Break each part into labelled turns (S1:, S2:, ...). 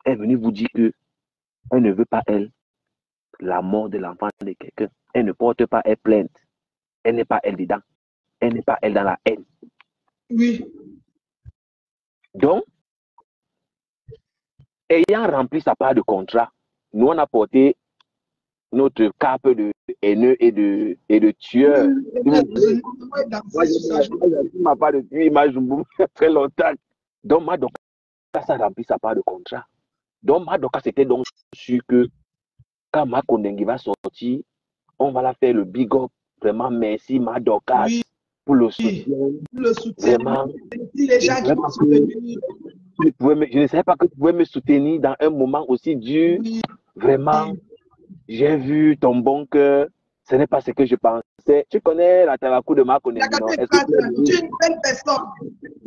S1: est venue vous dire que elle ne veut pas, elle, la mort de l'enfant de quelqu'un. Elle ne porte pas, elle plainte. Elle n'est pas, elle, dedans. Elle n'est pas, elle, dans la haine.
S2: Oui.
S1: Donc, ayant rempli sa part de contrat, nous, on a porté notre cape de haineux et de tueur. Moi, je ma part de tuer, très longtemps. Donc, Madoka a rempli sa part de contrat. Donc, Madoka, c'était donc sûr que quand Makondengi va sortir, on va la faire le big up. Vraiment, merci Madoka
S2: oui.
S1: pour le soutien.
S2: Le soutien.
S1: Vraiment.
S2: Les gens qui m'ont soutenu.
S1: Je ne savais pas que tu pouvais me soutenir dans un moment aussi dur.
S2: Oui.
S1: Vraiment, j'ai vu ton bon cœur. Ce n'est pas ce que je pensais. Tu connais la Tarakou de Makondengi, non?
S2: Tu es une belle personne.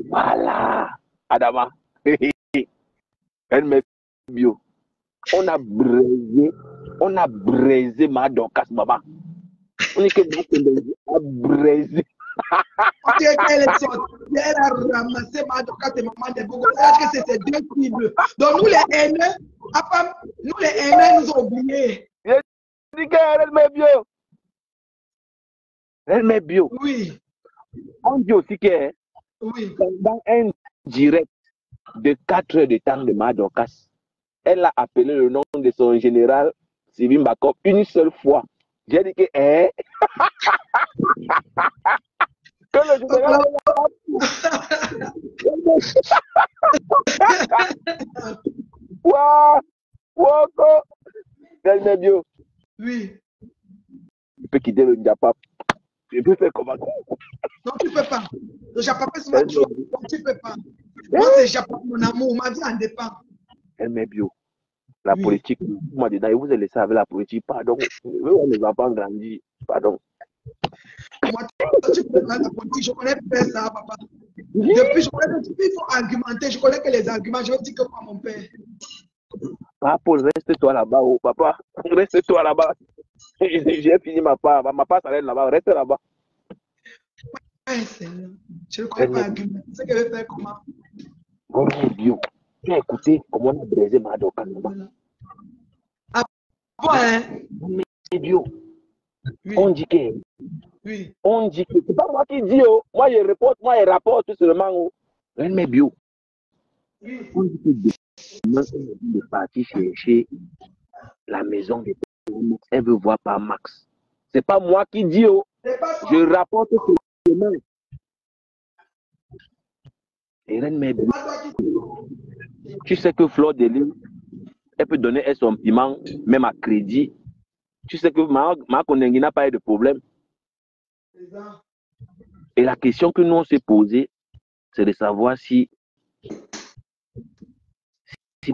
S1: Voilà. Adama. Elle met bio. On a braisé Madoka, maman. On est que Makondengi a braisé.
S2: Elle est sortie, elle a ramassé Madoka et maman de Bogo. Parce que c'était deux cibles. Donc nous les haineux, nous ont oubliés.
S1: Je dis qu'elle met bio. Elle met bio.
S2: Oui.
S1: On dit aussi que
S2: oui.
S1: Dans un direct de 4 heures de temps de Madokas, elle a appelé le nom de son général Sylvain Bakov une seule fois. J'ai dit que que le général elle met bio.
S2: Oui.
S1: Tu peux quitter le Japap. Tu peux faire comment?
S2: Non, tu ne peux pas. Le Japap, c'est ma chose. Tu ne peux pas. Moi, c'est Japap, mon amour. Ma vie en dépend.
S1: Elle met bio. La politique, moi dedans, et vous allez laisser avec la politique. Pardon. On ne va pas grandir. Pardon.
S2: Moi, tu peux pas la politique. Je connais pas ça, papa. Depuis, je connais que il faut argumenter. Je connais que les arguments, je vais dire que pas mon père.
S1: Papa, Paul, reste-toi là-bas, oh papa. Reste-toi là-bas. J'ai fini ma part. Ma part s'arrête là-bas. Reste là-bas.
S2: Ouais, je ne connais pas argumenter. C'est que je vais faire comment?
S1: Oh mon Dieu. Tu as écouté comment on a braisé Madoka là-bas?
S2: Ah bon, hein?
S1: Mais Dieu. Oui. On dit que.
S2: Oui.
S1: On dit que. C'est pas moi qui dis, oh. Moi, je rapporte seulement, oh. Mais bio.
S2: Oui.
S1: On dit que demain, on est parti chercher la maison de Max. Elle veut voir par Max. C'est pas moi qui dis, oh. Je rapporte seulement. Et tu sais que Fleur de Lille, elle peut donner son piment, même à crédit. Tu sais que Makondengi n'a pas eu de problème. Et la question que nous on s'est posée, c'est de savoir si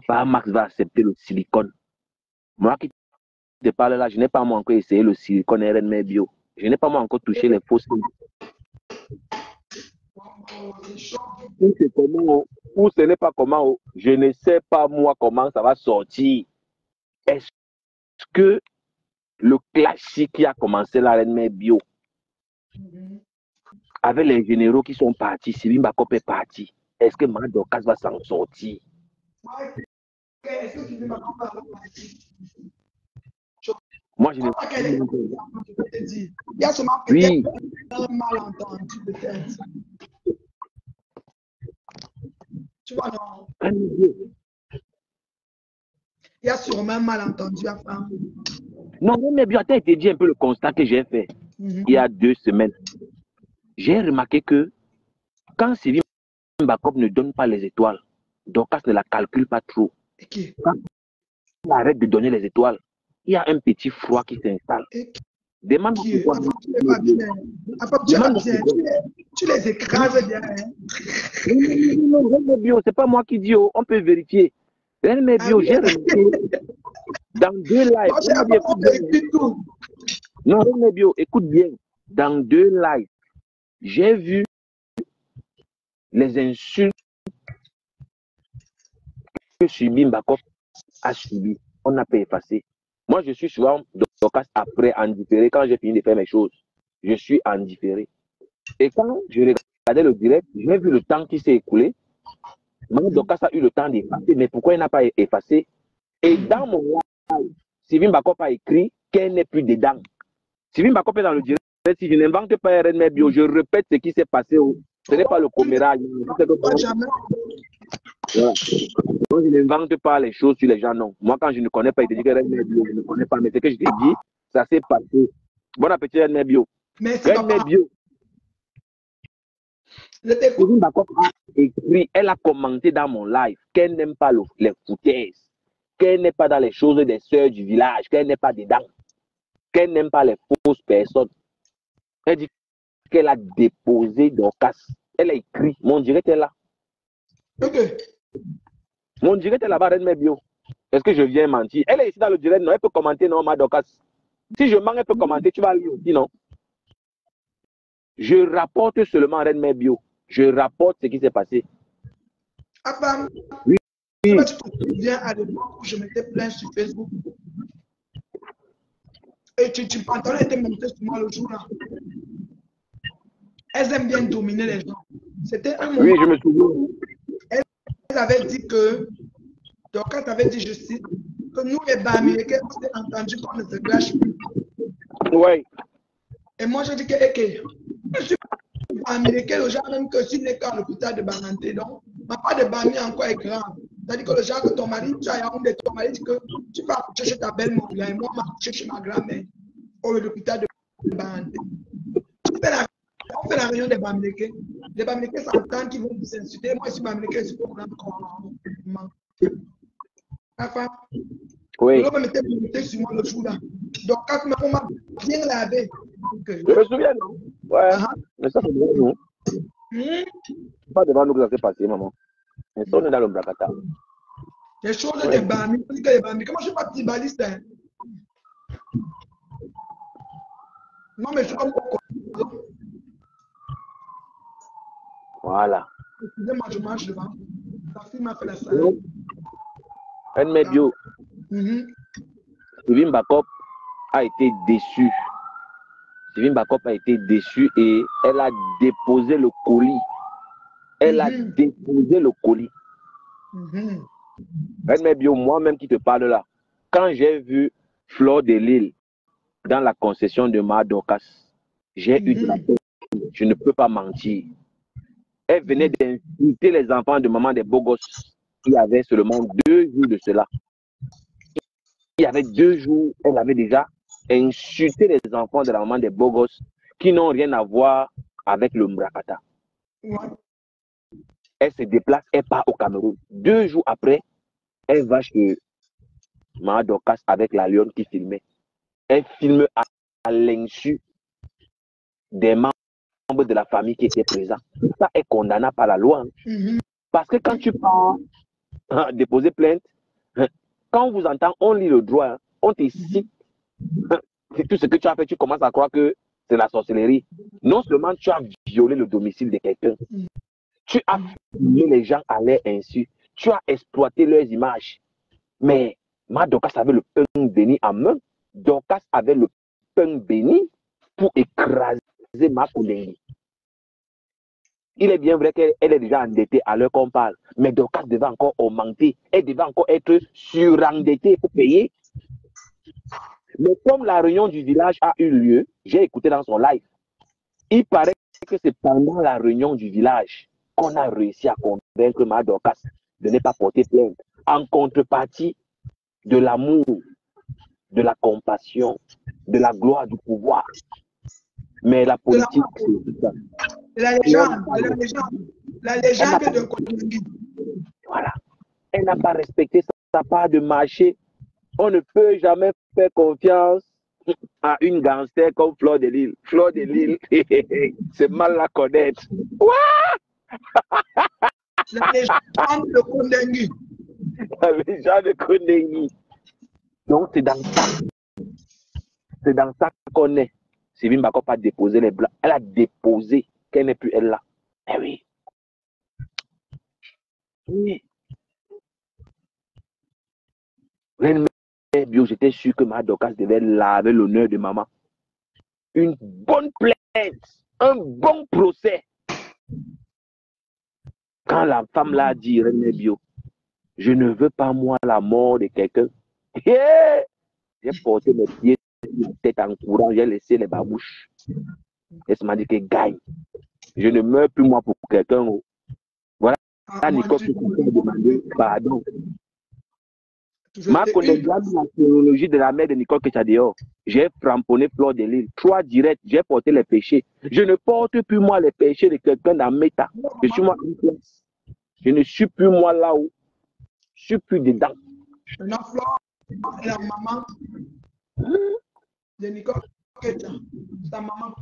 S1: par Max va accepter le silicone. Moi qui te parle là, je n'ai pas moi encore essayé le silicone RNM bio. Je n'ai pas moi encore touché les fausses. Ou c'est comment, ou ce n'est pas comment, je ne sais pas moi comment ça va sortir. Est-ce que le classique qui a commencé l'RNM bio, avec les généraux qui sont partis, Sylvain Bakop est parti, est-ce que Madokas va s'en sortir? Moi, je ne sais pas.
S2: Il y a seulement peut-être un malentendu, peut-être. Tu vois, non? Il y a sûrement un malentendu à faire.
S1: Non, mais bien, tu as été dit un peu le constat que j'ai fait il y a 2 semaines. J'ai remarqué que quand Sylvain Bakop ne donne pas les étoiles, Dorcas ne la calcule pas trop. Quand il arrête de donner les étoiles, il y a un petit froid qui s'installe. Demande pourquoi.
S2: Tu les écrases bien.
S1: Non, c'est pas moi qui dis, on peut vérifier. Bio, j'ai remarqué dans 2 lives. Non, Bio, écoute bien. Dans 2 lives, j'ai vu les insultes que Sylvain Bakop a subi. On n'a pas effacé. Moi, je suis souvent Dorcas après en différé. Quand j'ai fini de faire mes choses, je suis en différé. Et quand je regardais le direct, j'ai vu le temps qui s'est écoulé. Maman Dorcas a eu le temps d'effacer, mais pourquoi elle n'a pas effacé? Et dans mon live, Sylvie Mbakop a écrit qu'elle n'est plus dedans. Sylvie Mbakop est dans le direct. Si je n'invente pas RN Bio, je répète ce qui s'est passé. Ce n'est pas le commérage. Voilà. Donc, je n'invente pas les choses sur les gens, non. Moi, quand je ne connais pas, il te dit que RN Bio, je ne connais pas. Mais ce que je t'ai dit, ça s'est passé. Bon appétit, RN Bio.
S2: Merci,
S1: RN Bio. Sylvie Mbakop a écrit, elle a commenté dans mon live qu'elle n'aime pas les foutaises, qu'elle n'est pas dans les choses des sœurs du village, qu'elle n'est pas dedans, qu'elle n'aime pas les fausses personnes. Elle dit qu'elle a déposé Dorcas. Elle a écrit. Mon direct est là.
S2: Ok.
S1: Mon direct est là-bas, Reine Bio. Est-ce que je viens mentir? Elle est ici dans le direct, non? Elle peut commenter, non, ma Dorcas. Si je mens, elle peut commenter, tu vas lire aussi, non? Je rapporte seulement Reine Bio. Je rapporte ce qui s'est passé.
S2: Abam,
S1: oui.
S2: Tu te souviens à l'époque où je m'étais plaint sur Facebook? Et tu pantalon était monté sur moi le jour-là. Elles aiment bien dominer les gens. C'était un moment.
S1: Oui, je me souviens.
S2: Elle avait dit que, donc quand tu avais dit, je cite, que nous les Bamilekés, on s'est entendu qu'on ne se gâche plus.
S1: Oui.
S2: Et moi, je dis que, ok, je suis Bamiléké, le genre même que s'il n'est qu'à l'hôpital de Bananté, donc, ma part de Bami encore est grave. C'est-à-dire que le genre que ton mari, tu as un de ton mari dit que tu vas accoucher chez ta belle-mère, et moi, je vais accoucher chez ma grand-mère, au l'hôpital de Bananté. On fait la réunion des Bamilékés. Les Bamilékés s'entendent qu'ils vont s'insulter. Moi, je suis Bamiléké, je suis pour enfin,
S1: oui.
S2: l'homme m'était monté sur moi le jour-là. Donc, quand on m'a bien lavé.
S1: Je me souviens, non? Ouais. Mais ça, c'est devant nous. Pas devant nous que ça s'est passé, maman. Mais ça, on est dans le Bracata.
S2: Les choses des Bami, moi, je ne suis pas petit baliste. Hein. Non, mais je suis comme
S1: voilà.
S2: Excusez-moi, je marche devant. Ta fille m'a fait la salade.
S1: Elle met bio. Sylvie Mbakop a été déçue. Sylvie Mbakop a été déçue et elle a déposé le colis. Elle a déposé le colis. Elle met bio, moi-même qui te parle là. Quand j'ai vu Fleur de Lille dans la concession de Ma Dorcas, j'ai eu de la peine. Je ne peux pas mentir. Elle venait d'insulter les enfants de maman des beaux gosses. Il y avait seulement 2 jours de cela. Il y avait 2 jours, elle avait déjà insulté les enfants de la maman des beaux gosses qui n'ont rien à voir avec le Mbrakata. Elle se déplace, elle part au Cameroun. 2 jours après, elle va chez Ma Dorcas avec la lionne qui filmait. Elle filme à l'insu des membres de la famille qui étaient présents. Tout ça est condamné par la loi. Parce que quand tu pars déposer plainte, quand on vous entend, on lit le droit, on te cite. Tout ce que tu as fait, tu commences à croire que c'est la sorcellerie. Non seulement tu as violé le domicile de quelqu'un, tu as filmé les gens à l'air insu, tu as exploité leurs images. Mais Ma Dorcas avait le pain béni en main. Dorcas avait le pain béni pour écraser Ma Kolengi. Il est bien vrai qu'elle est déjà endettée à l'heure qu'on parle, mais Dorcas devait encore augmenter, elle devait encore être surendettée pour payer. Mais comme la réunion du village a eu lieu, j'ai écouté dans son live, il paraît que c'est pendant la réunion du village qu'on a réussi à convaincre Ma Dorcas de ne pas porter plainte, en contrepartie de l'amour, de la compassion, de la gloire, du pouvoir. Mais la politique, c'est ça.
S2: La légende de Kolengi.
S1: Voilà. Elle n'a pas respecté sa part de marché. On ne peut jamais faire confiance à une gangster comme Fleur de Lille. Fleur de Lille, c'est mal la connaître.
S2: La légende de Kolengi.
S1: La légende de Kolengi. Donc, c'est dans ça. C'est dans ça qu'on est. Sylvie Mbakop a déposé les blancs. Elle a déposé qu'elle n'est plus elle là. Eh oui. Oui. Bio, j'étais sûr que Ma Dorcas devait laver l'honneur de maman. Une bonne plainte, un bon procès. Quand la femme l'a dit, René Bio, je ne veux pas moi la mort de quelqu'un. J'ai porté mes pieds, ma tête en courant, j'ai laissé les babouches. Elle m'a dit que gagne. Je ne meurs plus moi pour quelqu'un. Voilà, Nicole qui m'a demandé pardon. Ma collègue a mis la chronologie de la mère de Nicole Ketchadeo. J'ai framponné Fleur de Lille. 3 directs, j'ai porté les péchés. Je ne porte plus moi les péchés de quelqu'un dans Meta. Je suis moi une place. Je ne suis plus moi là-haut. Je suis plus dedans.
S2: Maintenant, Fleur est la maman de Nicole Ketchadeo. Ta maman.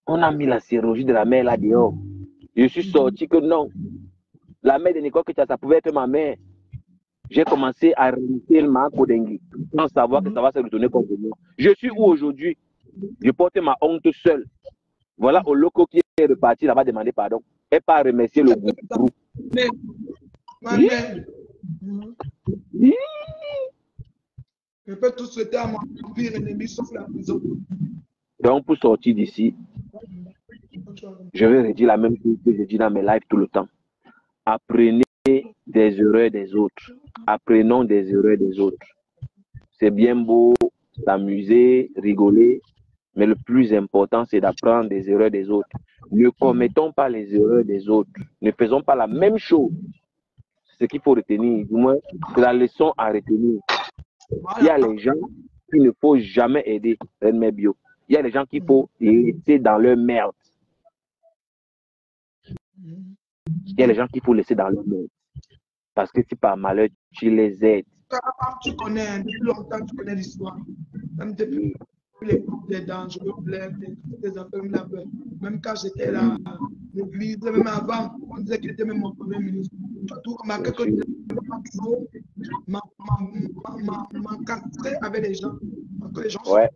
S1: On a mis la chirurgie de la mère là dehors. Je suis sorti que non. La mère de Nicole Ketchadeo, ça pouvait être ma mère. J'ai commencé à remonter ma Kodengi sans savoir que ça va se retourner contre moi. Je suis où aujourd'hui? Je porte ma honte seule. Voilà au loco qui est reparti là-bas demander pardon. Et pas remercier le groupe.
S2: Ma mère. Je peux tout souhaiter à mon pire ennemi sauf la prison.
S1: Donc pour sortir d'ici, je vais redire la même chose que je dis dans mes lives tout le temps. Apprenez des erreurs des autres. Apprenons des erreurs des autres. C'est bien beau s'amuser, rigoler, mais le plus important, c'est d'apprendre des erreurs des autres. Ne commettons pas les erreurs des autres. Ne faisons pas la même chose. C'est ce qu'il faut retenir. Du moins, c'est la leçon à retenir. Il y a les gens qu'il ne faut jamais aider. Il y a les gens qu'il faut laisser dans leur merde. Il y a les gens qu'il faut laisser dans leur merde. Parce que si par malheur, tu les aides.
S2: Tu connais, depuis longtemps, tu connais l'histoire. Même depuis l'époque des dangereux bleds, des affaires, même quand j'étais là, l'église, même avant, on disait qu'il était même mon premier ministre. Tu as tout remarqué que je n'avais pas toujours m'encastrer avec les gens. Parce que les gens sont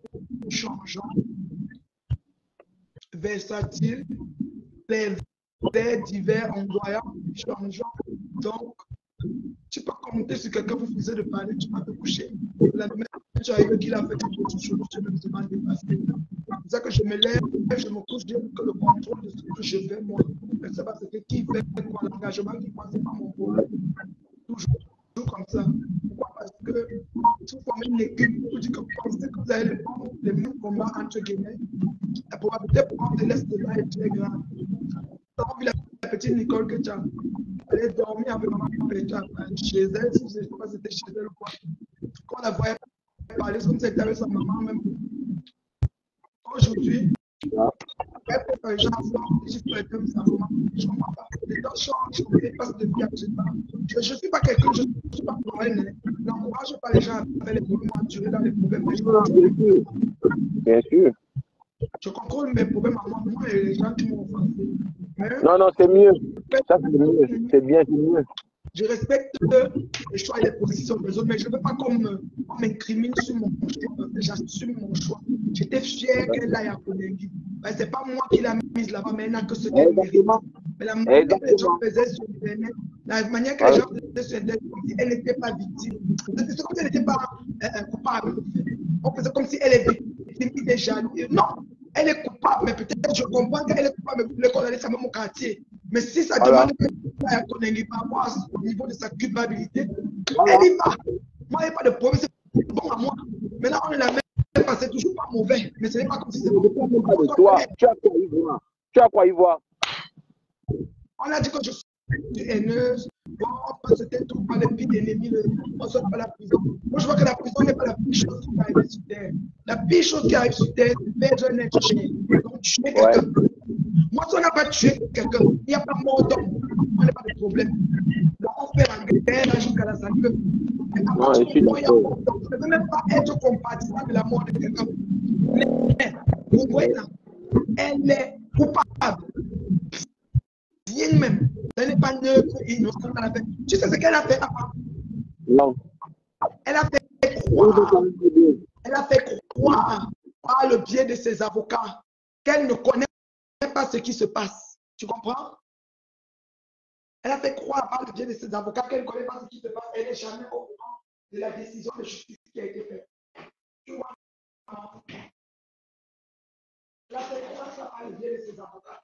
S2: changeants, versatiles, pervers, divers, ondoyants, changeants. Donc, tu peux compter sur quelqu'un vous faisait de parler, tu vas te coucher. La même tu arrives qu'il a fait quelque chose, tu me demandes de passer. C'est ça que je me lève, je me couche, je que le contrôle de ce que je fais, moi. Je ne sais pas ce que qui fait quoi, l'engagement qui passe, c'est pas mon problème. Toujours comme ça. Pourquoi? Parce que si vous formez une équipe, vous dites que vous pensez que vous avez les mêmes combats entre guillemets, la probabilité pour qu'on te laisse de là est très grande. Donc, la petite Nicole Ketchadeo, elle est dormie avec maman chez elle, je ne sais pas si c'était chez elle ou quoi. Quand on la voyait parler, c'est comme si elle était avec sa maman même. Aujourd'hui, elle peut faire les gens je peux être comme sa maman. Je ne comprends pas. Les temps changent, les passe de vie à tout. Je ne suis pas quelqu'un, je ne suis pas problème. Je n'encourage pas les gens à faire les problèmes, à durer dans les problèmes.
S1: Bien sûr.
S2: Je contrôle mes problèmes à moi et les gens qui m'ont offensé.
S1: Non, non, c'est mieux. Ça, c'est mieux. C'est bien, c'est mieux.
S2: Je respecte les choix et les positions des autres, mais je ne veux pas qu'on m'incrimine sur mon choix. J'assume mon choix. J'étais fier qu'elle aille à Konengi. Ce n'est pas moi qui l'ai mise là-bas, mais elle n'a que ce qu'elle mérite. Mais la manière que les gens faisaient sur Internet, la manière que les gens faisaient sur Internet, comme si elle n'était pas victime. C'est comme si elle n'était pas coupable. On faisait comme si elle est victime, elle est jaloux. Non, elle est coupable, mais peut-être je comprends qu'elle est coupable, mais vous voulez condamner ça même au quartier. Mais si ça demande à Konengi par rapport au niveau de sa culpabilité, elle y va. Moi, il n'y a pas de problème, c'est bon à moi. Maintenant, on est la même, c'est toujours pas mauvais, mais ce n'est pas comme si c'était bon.
S1: Toi, tu as quoi y voir? Tu as quoi y voir?
S2: On a dit que je suis haineuse. Bon, c'était tout par les pires ennemis, on sort pas la prison. Moi, je vois que la prison n'est pas la pire chose qui arrive sur Terre. La pire chose qui arrive sur Terre, c'est perdre un être cher. Donc, tuer quelqu'un. Moi, si on n'a pas tué quelqu'un, il n'y a pas mort d'homme. On n'a pas de problème. Donc, on fait la guerre jusqu'à la santé.
S1: Non, je suis d'accord.
S2: Je ne veux même pas être compatissant de la mort de quelqu'un. Mais, vous voyez là, elle est coupable. Bien même. Elle n'est pas neutre et innocente à la fin. Tu sais ce qu'elle a fait avant?
S1: Non.
S2: Elle a fait croire. Elle a fait croire par le biais de ses avocats qu'elle ne connaît pas ce qui se passe. Tu comprends? Elle a fait croire par le biais de ses avocats qu'elle ne connaît pas ce qui se passe. Elle n'est jamais au courant de la décision de justice qui a été faite. Tu vois? Elle a fait croire ça par le biais de ses avocats.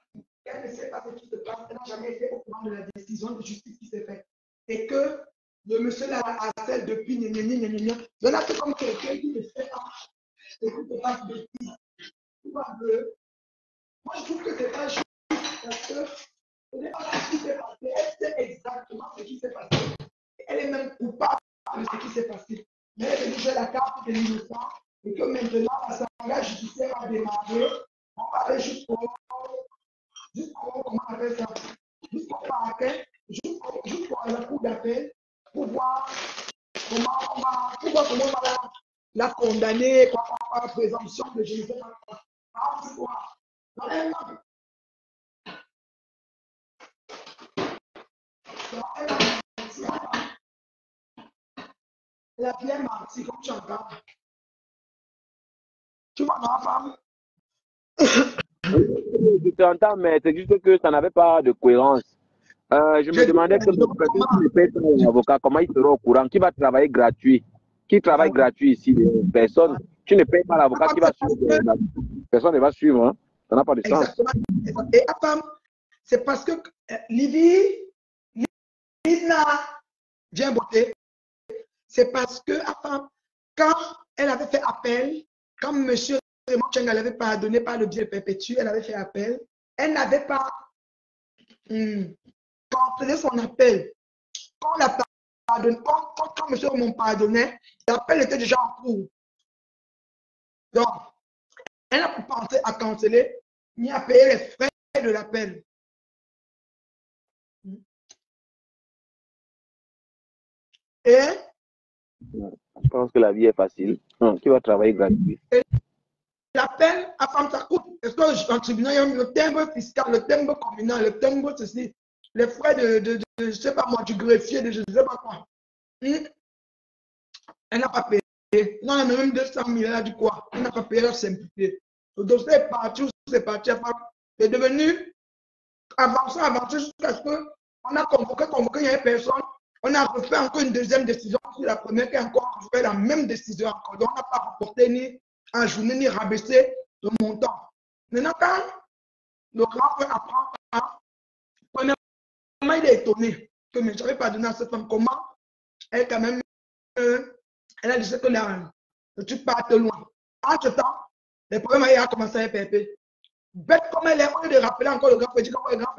S2: elle ne sait pas ce qui se passe, elle n'a jamais été au courant de la décision de justice qui s'est faite. Et que le monsieur la harcèle depuis gna. Je l'ai fait comme quelqu'un qui ne sait pas ce qui se passe depuis. Moi, je trouve que c'est pas juste parce que ce n'est pas ce qui s'est passé. Elle sait exactement ce qui s'est passé. Elle est même coupable de ce qui s'est passé. Mais elle est venue jouer la carte de l'innocent et que maintenant, la s'engage judiciaire a démarré. On va aller jusqu'au comment on appelle ça, jusqu'au parquet, jusqu'à la cour d'appel pour voir comment on va la condamner par la présomption de je ne sais pas quoi. Dans un an, elle a bien menti, comme tu entends. Tu vois ma femme?
S1: Je t'entends, mais c'est juste que ça n'avait pas de cohérence. Je me demandais que ne paye pas un avocat, comment il sera au courant? Qui va travailler gratuit? Qui travaille gratuit ici? Personne. Tu ne payes pas l'avocat qui va suivre. Personne ne va suivre. Hein? Ça n'a pas de sens.
S2: Exactement. Et à femme, c'est parce que Livina bien beauté. C'est parce que à femme, quand elle avait fait appel, quand M. Raymond Cheng avait pardonné par le biais perpétuel, elle avait fait appel, elle n'avait pas complété son appel. Quand la pardonne, quand M. Raymond pardonnait, l'appel était déjà en cours. Donc, elle n'a pas pensé à canceller ni à payer les frais de l'appel. Et
S1: je pense que la vie est facile. Qui va travailler gratuit?
S2: L'appel à femme, ça coûte. Est-ce que en tribunal, il y a le timbre fiscal, le timbre communal, le timbre ceci, les frais de je ne sais pas moi, du greffier, de je ne sais pas quoi. Elle n'a pas payé. Non, elle a même 200 000, elle a dit quoi? Elle n'a pas payé, elle a simplifié. Le dossier est parti, c'est parti. C'est devenu avancé jusqu'à ce qu'on a convoqué, il n'y avait personne. On a refait encore une deuxième décision sur la première qui a encore refait la même décision encore. Donc, on n'a pas rapporté ni en journée ni rabaissé le montant. Maintenant, quand le grand frère apprend, premièrement, il est étonné que je n'avais pas donné à cette femme comment elle, quand même, elle a dit que le truc part loin. Entre-temps, les problèmes a commencé à être bête comme elle est, on de rappeler encore le grand frère,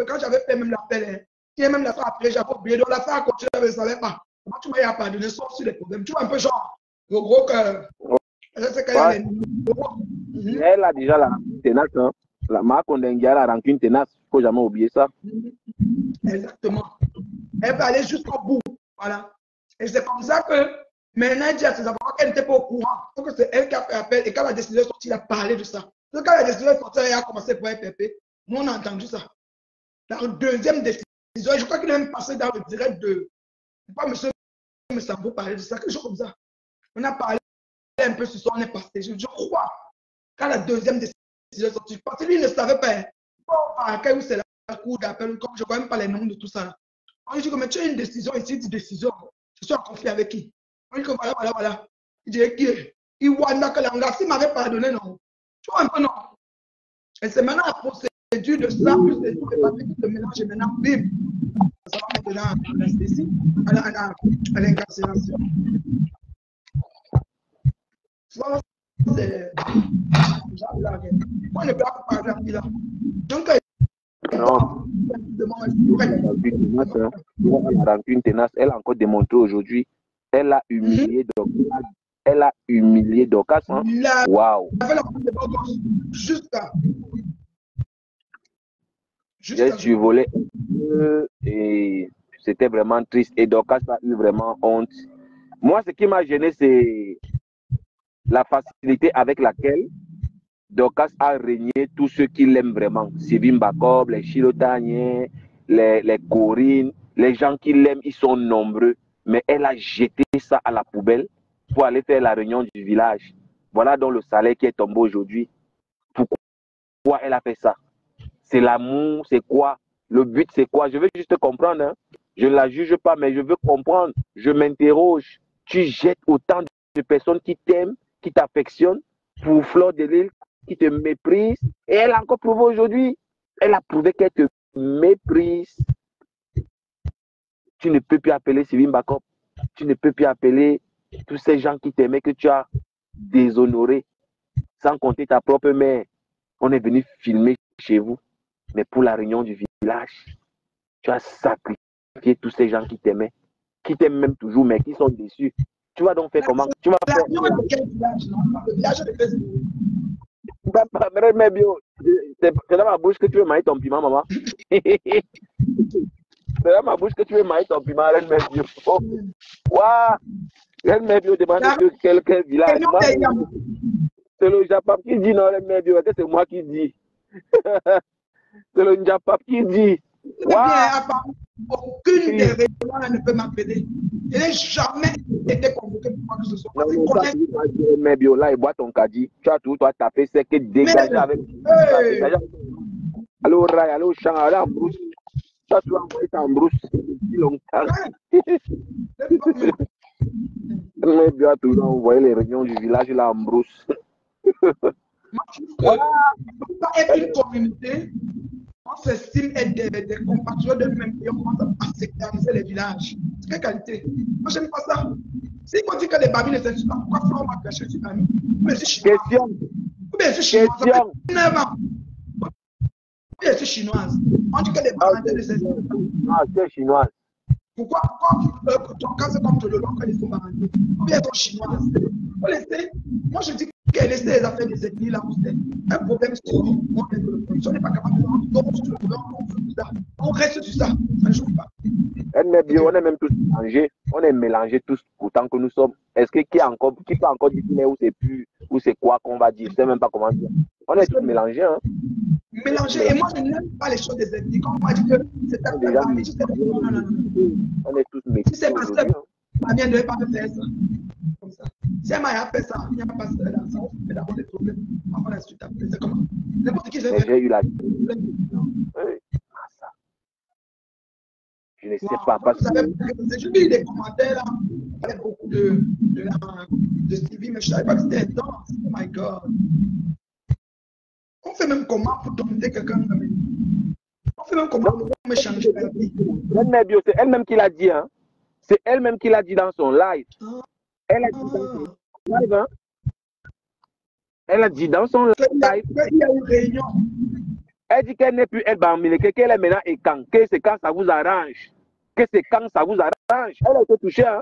S2: quand j'avais fait même l'appel, il y a même la fois après, j'avais oublié, donc la fois à continuer, je ne savais pas. Comment tu m'as pardonné, sauf sur les problèmes. Tu vois un peu genre, le gros cœur.
S1: Elle a déjà la rancune tenace. Hein? La marque Ondengia a la rancune tenace. Il ne faut jamais oublier ça.
S2: Exactement. Elle va aller jusqu'au bout. Voilà. Et c'est comme ça que maintenant, elle dit à ses avocats qu'elle n'était pas au courant. Donc c'est elle qui a fait appel. Et quand la décision est sortie, il a parlé de ça. Donc quand la décision est sortie, elle a commencé pour FPP. Nous, on a entendu ça. Dans la deuxième décision, je crois qu'il est même passé dans le direct de. Pas M. Sambo parler de ça, quelque chose comme ça. On a parlé un peu sur ça, on est passé. Je crois. Quand la deuxième décision est sortie, parce que lui ne savait pas. Bon, à quel c'est la cour d'appel, comme je ne vois même pas les noms de tout ça. On dit que mais tu as une décision ici, une décision. Je suis en conflit avec qui? On dit que voilà. Il dit qui est? Il voit que l'Angassi m'avait pardonné, non? Tu vois un peu, non? Et c'est maintenant la procédure de ça, plus les tous les papiers qui se mélangent et maintenant, bim! Ça va maintenant à l'incarcération. C'est. Moi, ne peux pas parler là. Donc,
S1: non. La rancune tenace, elle a encore démontré aujourd'hui. Elle a humilié Dorcas. Elle a humilié Dorcas. Waouh. J'ai survolé et c'était vraiment triste. Et Dorcas a eu vraiment honte. Moi, ce qui m'a gêné, c'est la facilité avec laquelle Dorcas a régné tous ceux qui l'aiment vraiment. Sylvie Bacob, les Chilotaniens, les Corinne, les gens qui l'aiment, ils sont nombreux. Mais elle a jeté ça à la poubelle pour aller faire la réunion du village. Voilà donc le salaire qui est tombé aujourd'hui. Pourquoi elle a fait ça? C'est l'amour, c'est quoi? Le but, c'est quoi? Je veux juste comprendre. Hein? Je ne la juge pas, mais je veux comprendre. Je m'interroge. Tu jettes autant de personnes qui t'aiment, qui t'affectionnent pour Fleur de Lille, qui te méprise. Et elle a encore prouvé aujourd'hui. Elle a prouvé qu'elle te méprise. Tu ne peux plus appeler Sylvie Mbakop. Tu ne peux plus appeler tous ces gens qui t'aimaient, que tu as déshonoré. Sans compter ta propre mère. On est venu filmer chez vous. Mais pour la réunion du village, tu as sacrifié tous ces gens qui t'aimaient. Qui t'aiment même toujours, mais qui sont déçus. Tu vas donc faire comment? Tu vas faire...
S2: Le village de Facebook.
S1: C'est dans ma bouche que tu veux mailler ton piment, maman. C'est dans ma bouche que tu veux mailler ton piment, Reine Mère Bio. Waouh! Reine Mère Bio demande quel village. C'est le Japap qui dit non, Reine Mère Bio. C'est moi qui dis. C'est le Japap qui dit.
S2: Wow. Aucune des réunions ne peut m'appeler. Je n'ai jamais été convoqué pour quoi que ce soit.
S1: Mais Bio, là, il boit ton caddie. Tu as tout, toi, tapé, c'est que dégager avec. Allô, Ray, allô, Chang, allô, en brousse. Tu as tout envoyé en brousse depuis longtemps. Mais Bio a toujours envoyé les réunions du village là en brousse.
S2: Moi, je trouve que ne pas être une communauté. On s'estime être des compatriotes de même pays, on commence à sectoriser les villages. C'est quelle qualité? Moi, je n'aime pas ça. Si on dit que les babines ne s'insultent pas, pourquoi on m'a caché sur Bami? Mais c'est chinois.
S1: Question.
S2: Mais c'est chinois. Ça fait 9 ans. Mais c'est chinoise. On dit que les babines ne s'insultent pas.
S1: Ah, c'est chinoise.
S2: Pourquoi ton cas, c'est comme tout le long quand ils sont barandés? Ou bien ton chinoise? Faut laisser. Moi, je dis qu'elle laisse les affaires des ethnies là où c'est un problème sur nous. On n'est pas capable de on reste sur ça. Ça ne joue pas.
S1: On est même tous mélangés. On est mélangés tous autant que nous sommes. Est-ce que qui peut encore dire où c'est plus, où c'est quoi qu'on va dire? Je ne sais même pas comment dire. On est tous mélangés. Hein?
S2: Mélangés. Et moi, je n'aime pas les choses des ethnies. Quand on m'a dit que c'est un peu non.
S1: On est tous métis.
S2: Si c'est ma soeur, ma mère ne devait pas me faire ça. Comme ça. Si elle m'a fait ça, il n'y a pas ça. On fait d'abord des problèmes. Avant la suite, après, c'est comment? N'importe qui,
S1: j'ai eu la. Je ne sais pas.
S2: J'ai vu des commentaires là. Il parlait beaucoup de Stevie, mais je ne savais pas que c'était intense. Oh my God. On fait même comment pour dompter quelqu'un? On fait même comment pour me changer la vie?
S1: C'est elle-même qui l'a dit. Hein? C'est elle-même qui l'a dit dans son live. Elle a dit dans son live. Hein? Elle a dit dans son live.
S2: Il y a une réunion.
S1: Elle dit qu'elle n'est plus elle qu'elle est maintenant et quand. Que c'est quand ça vous arrange. Que c'est quand ça vous arrange. Elle a été touchée. Hein?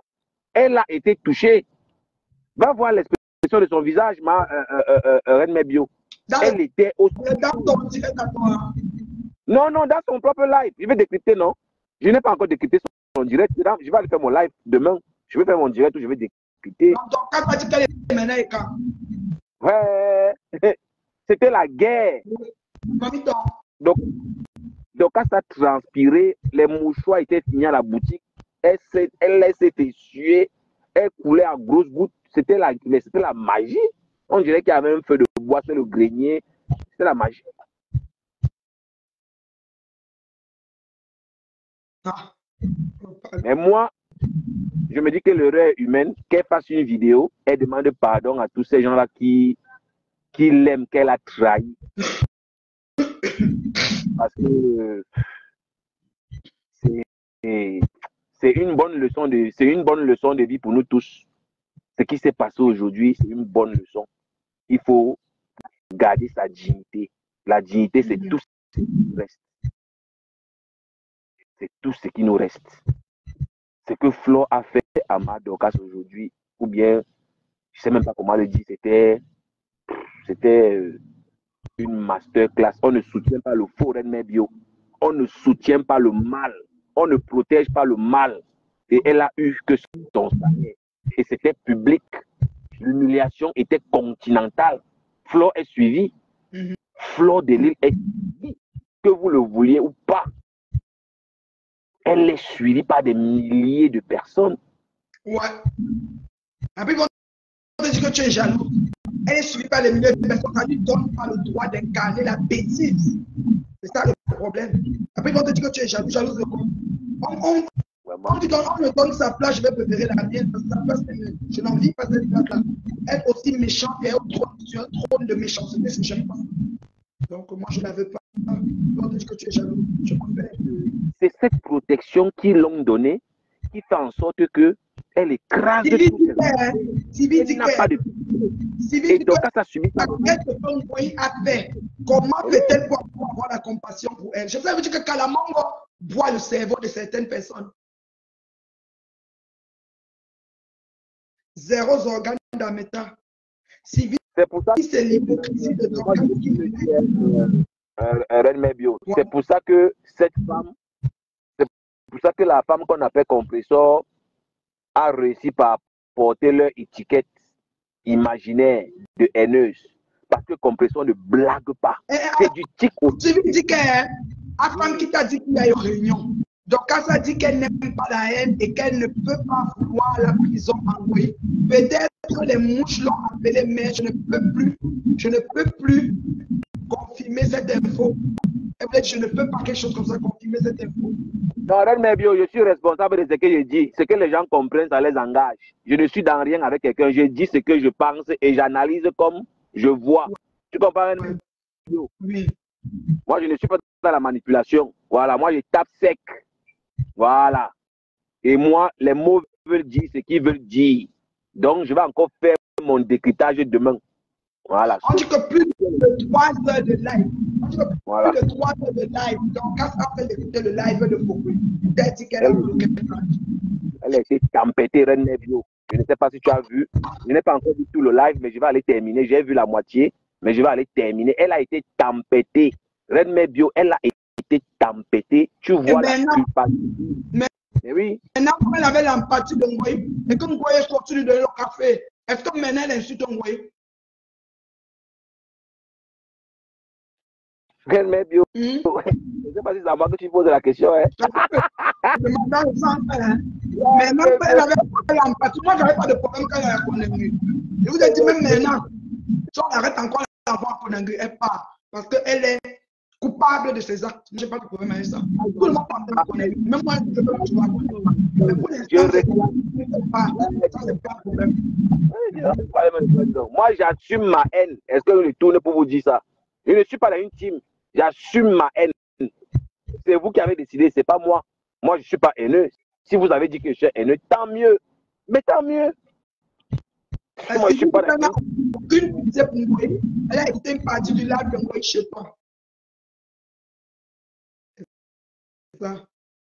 S1: Elle a été touchée. Va voir l'expression de son visage, ma Reine Mère Bio. Elle était aussi. Non, dans son propre live. Il veut décrypter, non? Je n'ai pas encore décrypté son direct. Je vais aller faire mon live demain. Je vais faire mon direct où je vais décrypter. Ouais. C'était la guerre. Donc, quand ça a transpiré, les mouchoirs étaient finis à la boutique. Elle s'est essuyer. Elle coulait à grosses gouttes. C'était la magie. On dirait qu'il y avait un feu de bois sur le grenier. C'était la magie. Mais moi, je me dis que l'erreur humaine, qu'elle fasse une vidéo, elle demande pardon à tous ces gens-là qui l'aiment, qu'elle a trahi. Parce que c'est une bonne leçon de vie pour nous tous. Ce qui s'est passé aujourd'hui, c'est une bonne leçon. Il faut garder sa dignité. La dignité, c'est tout ce qui nous reste. C'est tout ce qui nous reste. Ce que Flo a fait à Madokas aujourd'hui, ou bien, je ne sais même pas comment le dire, c'était une masterclass. On ne soutient pas le faux Reine Mère Bio. On ne soutient pas le mal. On ne protège pas le mal. Et elle a eu que son salaire. Et c'était public. L'humiliation était continentale. Flo est suivi. Flo de Lille est suivi. Que vous le vouliez ou pas. Elle est suivie par des milliers de personnes.
S2: Ouais. Après, quand on te dit que tu es jaloux, elle est suivie par des milliers de personnes. Ça ne lui donne pas le droit d'incarner la bêtise. C'est ça le problème. Après, quand on te dit que tu es jaloux de quoi? On me donne sa place, je vais préférer la mienne parce que sa place, je n'en vis pas cette place-là. Être aussi méchant et être sur un trône de méchanceté, c'est jamais pas. Donc, moi, je ne la veux pas. me dit que tu es jaloux. Je préfère.
S1: C'est cette protection qu'ils l'ont donnée qui fait en sorte que elle écrase tout.
S2: Sylvie
S1: n'a pas de...
S2: Et donc, ça subit ça. Comment peut-elle avoir la compassion pour elle? Je veux dire que Kalamongo boit le cerveau de certaines personnes. Zéro organe d'Ameta. Sylvie,
S1: c'est pour ça
S2: c'est l'hypocrisie de ton
S1: C'est pour ça que cette femme, c'est pour ça que la femme qu'on appelle compresseur a réussi par porter leur étiquette imaginaire de haineuse. Parce que compresseur ne blague pas. C'est du tic au
S2: tic. Tu dis que la femme qui t'a dit qu'il y a une réunion. Donc, quand ça dit qu'elle n'aime pas la haine et qu'elle ne peut pas vouloir la prison envoyée, peut-être que les mouches l'ont appelé, mais je ne peux plus confirmer cette info. Je ne peux pas quelque chose comme ça confirmer cette info.
S1: Non, Renmebio, je suis responsable de ce que je dis. Ce que les gens comprennent, ça les engage. Je ne suis dans rien avec quelqu'un. Je dis ce que je pense et j'analyse comme je vois. Tu comprends, Renmebio?
S2: Oui.
S1: Moi, je ne suis pas dans la manipulation. Voilà, moi, je tape sec. Voilà. Et moi, les mots veulent dire ce qu'ils veulent dire. Donc, je vais encore faire mon décryptage demain. Voilà.
S2: On dit que plus de 3 heures de live. On dit que plus de 3 heures de live. Donc, quand ça fait d'écouter le live de Foucault,
S1: elle a été tempêtée, Renmebio. Je ne sais pas si tu as vu. Je n'ai pas encore vu tout le live, mais je vais aller terminer. J'ai vu la moitié, mais je vais aller terminer. Elle a été tempêtée. Renmebio, elle a été tempêtée. Tu vois la culpabilité.
S2: Mais oui. Maintenant, comme elle avait l'empathie de Ngoï, et comme Ngoï est sorti de le café, est-ce que maintenant elle insulte Ngoï?
S1: Renmebio. Je ne sais pas si c'est à moi que tu poses la question. Hein.
S2: Maintenant, elle avait l'empathie. Moi, je n'avais pas de problème quand elle a Konangui. Je vous ai dit, même maintenant, si on arrête encore l'enfant à Konangui, elle part. Parce qu'elle est coupable de ses actes. Je n'ai pas de problème avec ça. Tout le monde parle de Konangui. Même moi, je ne peux pas tu vois Konangui. Mais pour l'instant, c'est pas un problème.
S1: Moi, j'assume ma haine. Est-ce que je tourne pour vous dire ça? Je ne suis pas dans une team. J'assume ma haine. C'est vous qui avez décidé, c'est pas moi. Moi, je ne suis pas haineux. Si vous avez dit que je suis haineux, tant mieux. Mais tant mieux.
S2: Moi, je suis pas d'accord. Elle a été une partie du live de Ngoï chez toi.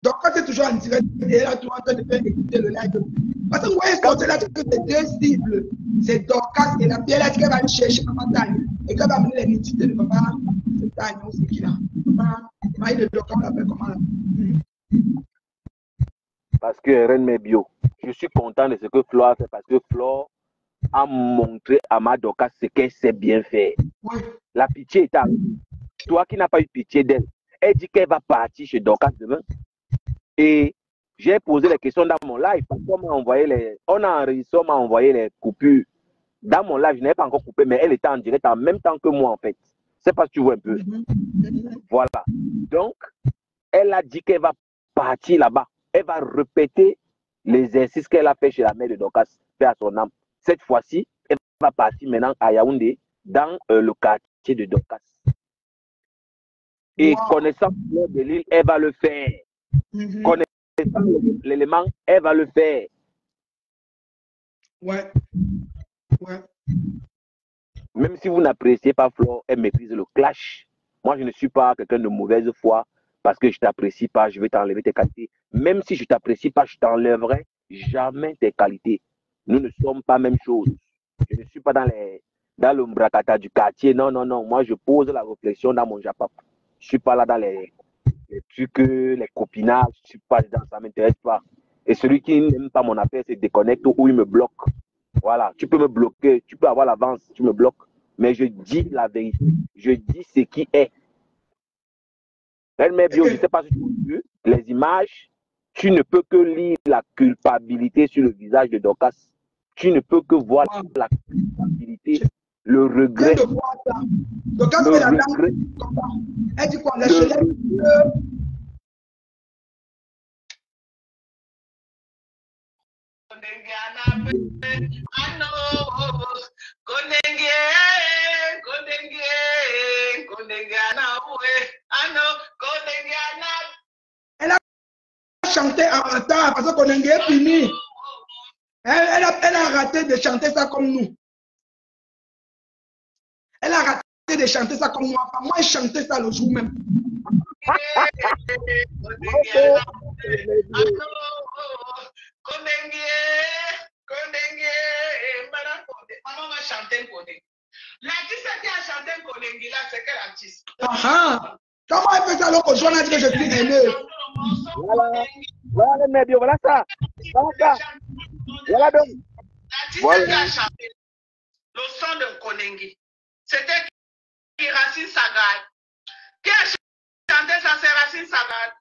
S2: Donc, quand c'est toujours en direct, et là, tu es en train de faire écouter le live. Parce que Ngoï est sorti là, que c'est deux cibles. C'est Dorcas et la pierre. Elle a dit qu'elle va aller chercher Papa Tanya. Et qu'elle va amener les nitités de Papa Tanya aussi qui là. Papa, Maï de Dorcas, on l'appelle comment là?
S1: Parce que Renmebio, je suis content de ce que Flo a fait parce que Flo a montré à Madoka ce qu'elle sait bien faire.
S2: Oui.
S1: La pitié est arrivée. Toi qui n'as pas eu pitié d'elle, elle dit qu'elle va partir chez Dorcas demain. Et j'ai posé les questions dans mon live parce qu'on m'a envoyé on a enregistré, on m'a envoyé les coupures. Dans mon live, je n'avais pas encore coupé, mais elle était en direct en même temps que moi en fait. C'est parce que tu vois un peu. Voilà. Donc, elle a dit qu'elle va partir là-bas. Elle va répéter l'exercice qu'elle a fait chez la mère de Dorcas, fait à son âme. Cette fois-ci, elle va partir maintenant à Yaoundé, dans le quartier de Dorcas. Et connaissant de l'île, elle va le faire. Connaissant l'élément, elle va le faire.
S2: Ouais. Ouais.
S1: Même si vous n'appréciez pas Flo, elle maîtrise le clash. Moi, je ne suis pas quelqu'un de mauvaise foi parce que je ne t'apprécie pas, je vais t'enlever tes qualités. Même si je ne t'apprécie pas, je t'enlèverai jamais tes qualités. Nous ne sommes pas la même chose. Je ne suis pas dans le bracata du quartier. Non, non, non. Moi, je pose la réflexion dans mon japap. Je ne suis pas là dans les trucs, les copinages. Je ne suis pas dedans, ça ne m'intéresse pas. Et celui qui n'aime pas mon affaire, c'est déconnecte ou il me bloque. Voilà, tu peux me bloquer, tu peux avoir l'avance, tu me bloques. Mais je dis la vérité. Je dis ce qui est. Renmebio, je ne sais pas si tu as vu les images. Tu ne peux que lire la culpabilité sur le visage de Dorcas. Tu ne peux que voir la culpabilité, le regret.
S2: Dorcas, le regret. Elle dit quoi? Elle a chanté en retard parce qu'on est fini. Elle a raté de chanter ça comme nous. Elle a raté de chanter ça comme moi. Moi, je chantais ça le jour même. Maman va chanter Kondengi. L'artiste qui a chanté Kondengi là, c'est quel artiste? Comment elle fait ça alors qu'aujourd'hui on a dit que je suis aimé?
S1: Voilà, mais voilà ça. Voilà donc.
S2: L'artiste qui a chanté le son de Kondengi, c'était Racine Sagad. Qui a chanté ça, c'est Racine Sagad.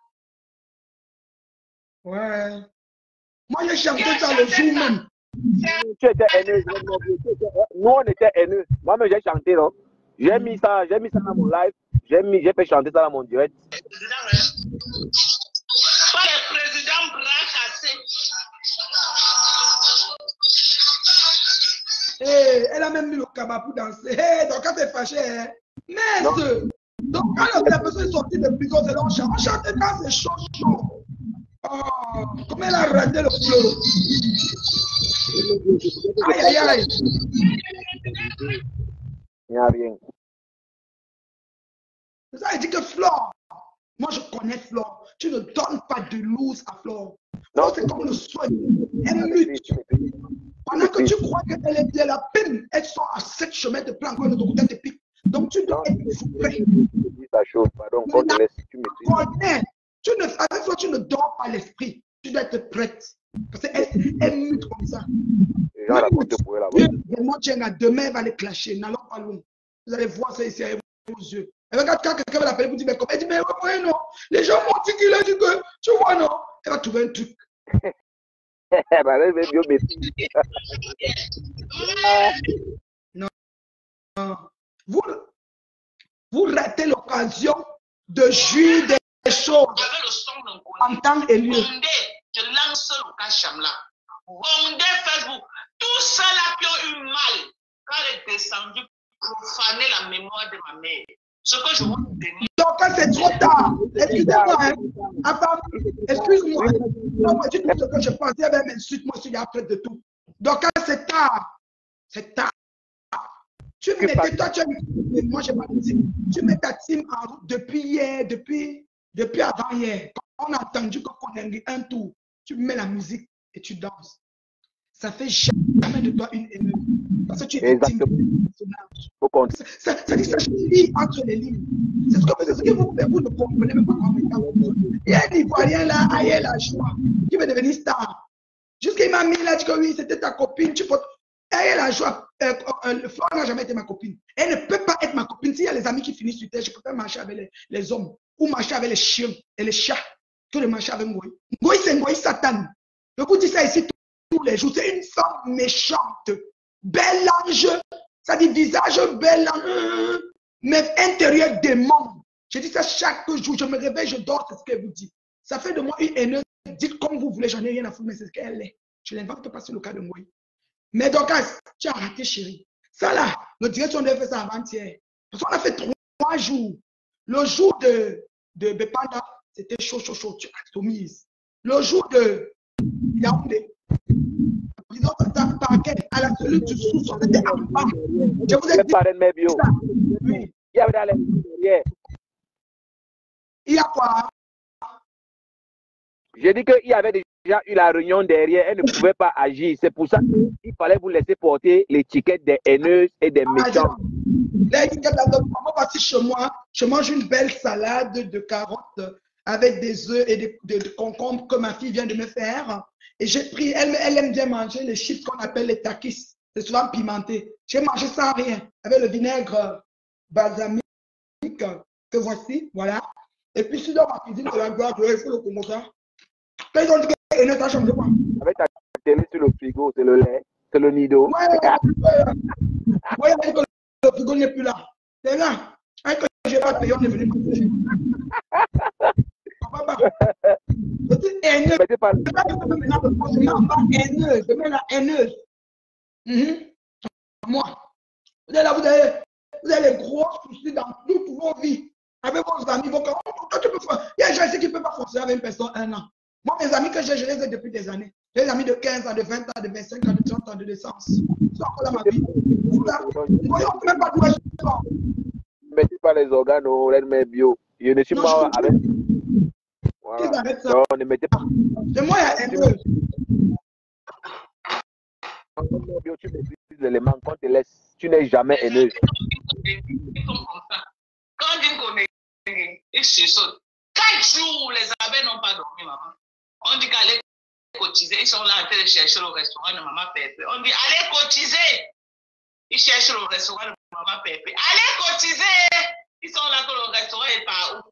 S2: Ouais. Moi, j'ai chanté ça le jour même.
S1: Tu étais haineux. Nous, on était haineux. Moi-même, j'ai chanté, non? J'ai mis ça dans mon live. J'ai fait chanter ça dans mon direct.
S2: Pas le président bras cassé. Elle a même mis le cabas pour danser. Donc, quand t'es fâché, hein? Mais donc, quand la personne est sortie de prison, c'est là on chante. On chante quand c'est chaud. Oh, comment elle a raté le flot. Aïe, aïe, aïe.
S1: Il n'y a rien.
S2: Ça, il dit que Flore, moi je connais Flore. Tu ne donnes pas de loose à Flore. Non, c'est comme le soin. Elle lutte. Pendant que tu crois qu'elle est de la peine, elles sont à 7 chemins de plan, de ton côté de pique. Donc tu dois être souffré. Avec toi, tu ne dors pas l'esprit. Tu dois être prête. Parce qu'elle lutte comme ça. Demain, elle va les clasher. N'allons pas loin. Vous allez voir ça ici avec vos yeux. Et regarde, quand quelqu'un va l'appeler, vous dites, mais comment? Elle dit, mais ouais, non. Les gens m'ont dit qu'il a dit que, tu vois, non. Elle va trouver un truc. Non. Vous ratez l'occasion de juger des choses en temps et lieu. Je lance le cacham là. Bondé Facebook. Tous ceux-là qui ont eu mal quand elle est descendue profaner la mémoire de ma mère. Ce que je vous dis. Donc, quand c'est trop tard, excusez-moi, hein. Attends, excuse-moi. Moi, tu dis ce que je pensais, elle m'insulte, moi, je suis après de tout. Donc, quand c'est tard, c'est tard. Tu mettais, toi, tu as mis, moi, j'ai pas dit. Tu mets ta team en route depuis hier, depuis avant-hier. Quand on a attendu qu'on ait un tour, tu mets la musique et tu danses. Ça fait jamais de toi une émeute. Parce que tu es victime du personnage. Ça dit, ça lit entre les lignes. C'est ce que vous ne comprenez même pas en même temps. Il y a un Ivoirien là, ailleurs la joie, qui veut devenir star. Jusqu'à il m'a mis là, dit que oui, c'était ta copine, tu peux. Ailleurs la joie, Flore n'a jamais été ma copine. Elle ne peut pas être ma copine. S'il y a les amis qui finissent sur terre, je peux pas marcher avec les hommes ou marcher avec les chiens et les chats que de marcher avec Ngoï. Ngoï, c'est Ngoï Satan. Je vous dis ça ici tous les jours. C'est une femme méchante, bel ange, ça dit visage bel ange, mais intérieur démon. Je dis ça chaque jour. Je me réveille, je dors, c'est ce qu'elle vous dit. Ça fait de moi une haineuse. Dites comme vous voulez, j'en ai rien à foutre, mais c'est ce qu'elle est. Je ne l'invente pas sur le cas de Ngoï. Mais donc, tu as raté, chérie. Ça là, notre direction devait faire ça avant-hier. Parce qu'on a fait 3 jours. Le jour de Bepanda, c'était chaud, tu atomises. Le jour de Yaoundé, la prison de parquet, à la cellule du sous-sol, c'était en bas. Je vous ai dit ça. Oui. Il y a quoi?
S1: J'ai dit qu'il y avait déjà eu la réunion derrière, elle ne pouvait pas agir. C'est pour ça qu'il fallait vous laisser porter l'étiquette des haineuses et des méchants.
S2: L'étiquette, maman va chez moi, je mange une belle salade de carottes avec des œufs et de concombres que ma fille vient de me faire. Et j'ai pris, elle aime bien manger les chips qu'on appelle les takis. C'est souvent pimenté. J'ai mangé sans rien, avec le vinaigre balsamique que voici, voilà. Et puis, si dans ma cuisine, c'est la gloire, il faut le commencer. Quand ils ont dit que ne t'a changé quoi?
S1: Avec ta télé sur le frigo, c'est le lait, c'est le nido.
S2: Ouais, avec que le frigo n'est plus là. C'est là. Avec que je n'ai pas payé, on est venu manger. Le aussi haineux.
S1: Mettez pas.
S2: Maintenant, le positionnement pas haineux. Je mets la haineuse. Moi. Vous êtes là, vous avez les gros soucis dans toutes vos vies. Avec vos amis, vos parents. Il y a des gens ici qui ne peuvent pas fonctionner avec une personne 1 an. Moi, mes amis que j'ai, je les ai depuis des années. J'ai des amis de 15 ans, de 20 ans, de 25 ans, de 30 ans, de naissance. Ils sont encore dans ma vie. Vous là, on ne peut même pas trouver ça.
S1: Mettez pas les organes au mais bio. Je ne suis pas avec. Voilà. Non, ne mettez pas.
S2: De moi, il y a un peu.
S1: Bio, tu maîtrises l'élément qu'on te laisse. Tu n'es jamais haineux.
S3: Quand ils se sautent, 4 jours, les abeilles n'ont pas dormi, maman. On dit qu'allez cotiser. Ils sont là en train de chercher le restaurant de maman Pépé. On dit allez cotiser. Ils cherchent le restaurant de maman Pépé. Allez cotiser. Ils sont là que le restaurant est par où?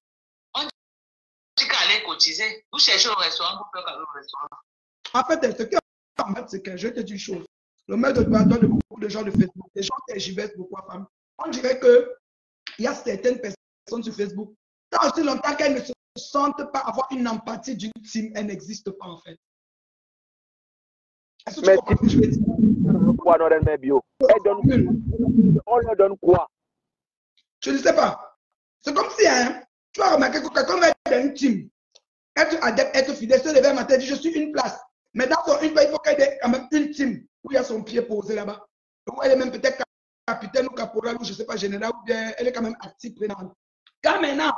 S3: On dit qu'allez cotiser. Vous cherchez le restaurant pour faire le restaurant.
S2: En fait, ce qui est en fait, c'est que je te dis une chose. Le maître de pardon de beaucoup de gens de Facebook, des gens qui j'y beaucoup à femme. On dirait qu'il y a certaines personnes sur Facebook, tant aussi longtemps qu'elles ne se sentent pas avoir une empathie d'une team, elles n'existent pas en fait. Est-ce que tu comprends ce que je veux dire?
S1: Quoi, non, bio? On leur donne quoi?
S2: Je ne sais pas. C'est comme si, hein, tu as remarqué que quelqu'un va être dans une team, être adepte, être fidèle, se lever un matin et dire je suis une place. Mais dans son une place, il faut qu'elle ait quand même une team où il y a son pied posé là-bas. Où elle est même peut-être capitaine ou caporal ou je ne sais pas, général, ou bien elle est quand même active prenante. Car maintenant,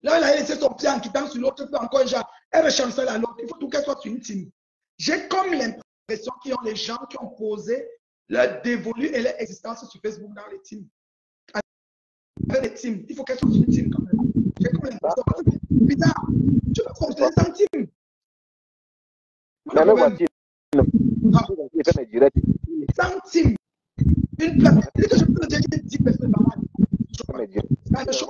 S2: là, elle a laissé son pied en quittant sur l'autre, encore un genre, elle rechancelle à l'autre. Il faut tout qu'elle soit sur une team. J'ai comme l'impression qu'ils ont les gens qui ont posé leur dévolu et leur existence sur Facebook dans les teams. Avec les teams, il faut qu'elle soit sur une team quand même. J'ai comme l'impression. Bizarre, tu peux fonctionner sans team.
S1: Mais même voici.
S2: Sans team. Une place. Dès que je peux le dire, j'ai 10 personnes dans ma vie. Moi, je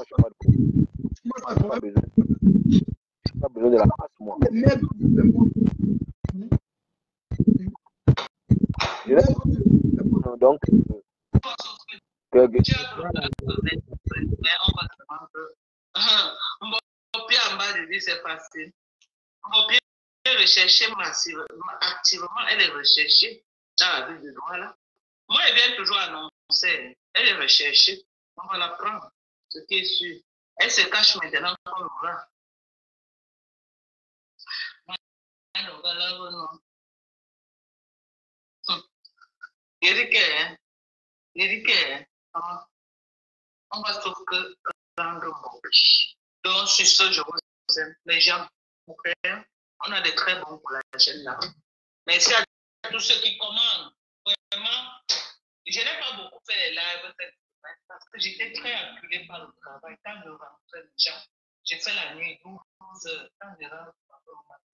S2: n'ai
S1: pas besoin de la masse, moi. Donc,
S3: c'est facile. On peut rechercher massivement, activement, elle est recherchée dans la vie de droit là. Moi, elle vient toujours annoncer, elle est recherchée, on va la prendre, ce qui est sûr. Elle se cache maintenant comme le rat. On va trouver que rendre bon. Donc, sur ce, je vous aime. Les gens, on a des très bons pour la chaîne là. Merci à tous ceux qui commandent. Vraiment, je n'ai pas beaucoup fait les lives cette semaine parce que j'étais très acculée par le travail. Quand je rentrais déjà, j'ai fait la nuit 12 heures. Quand je rentre,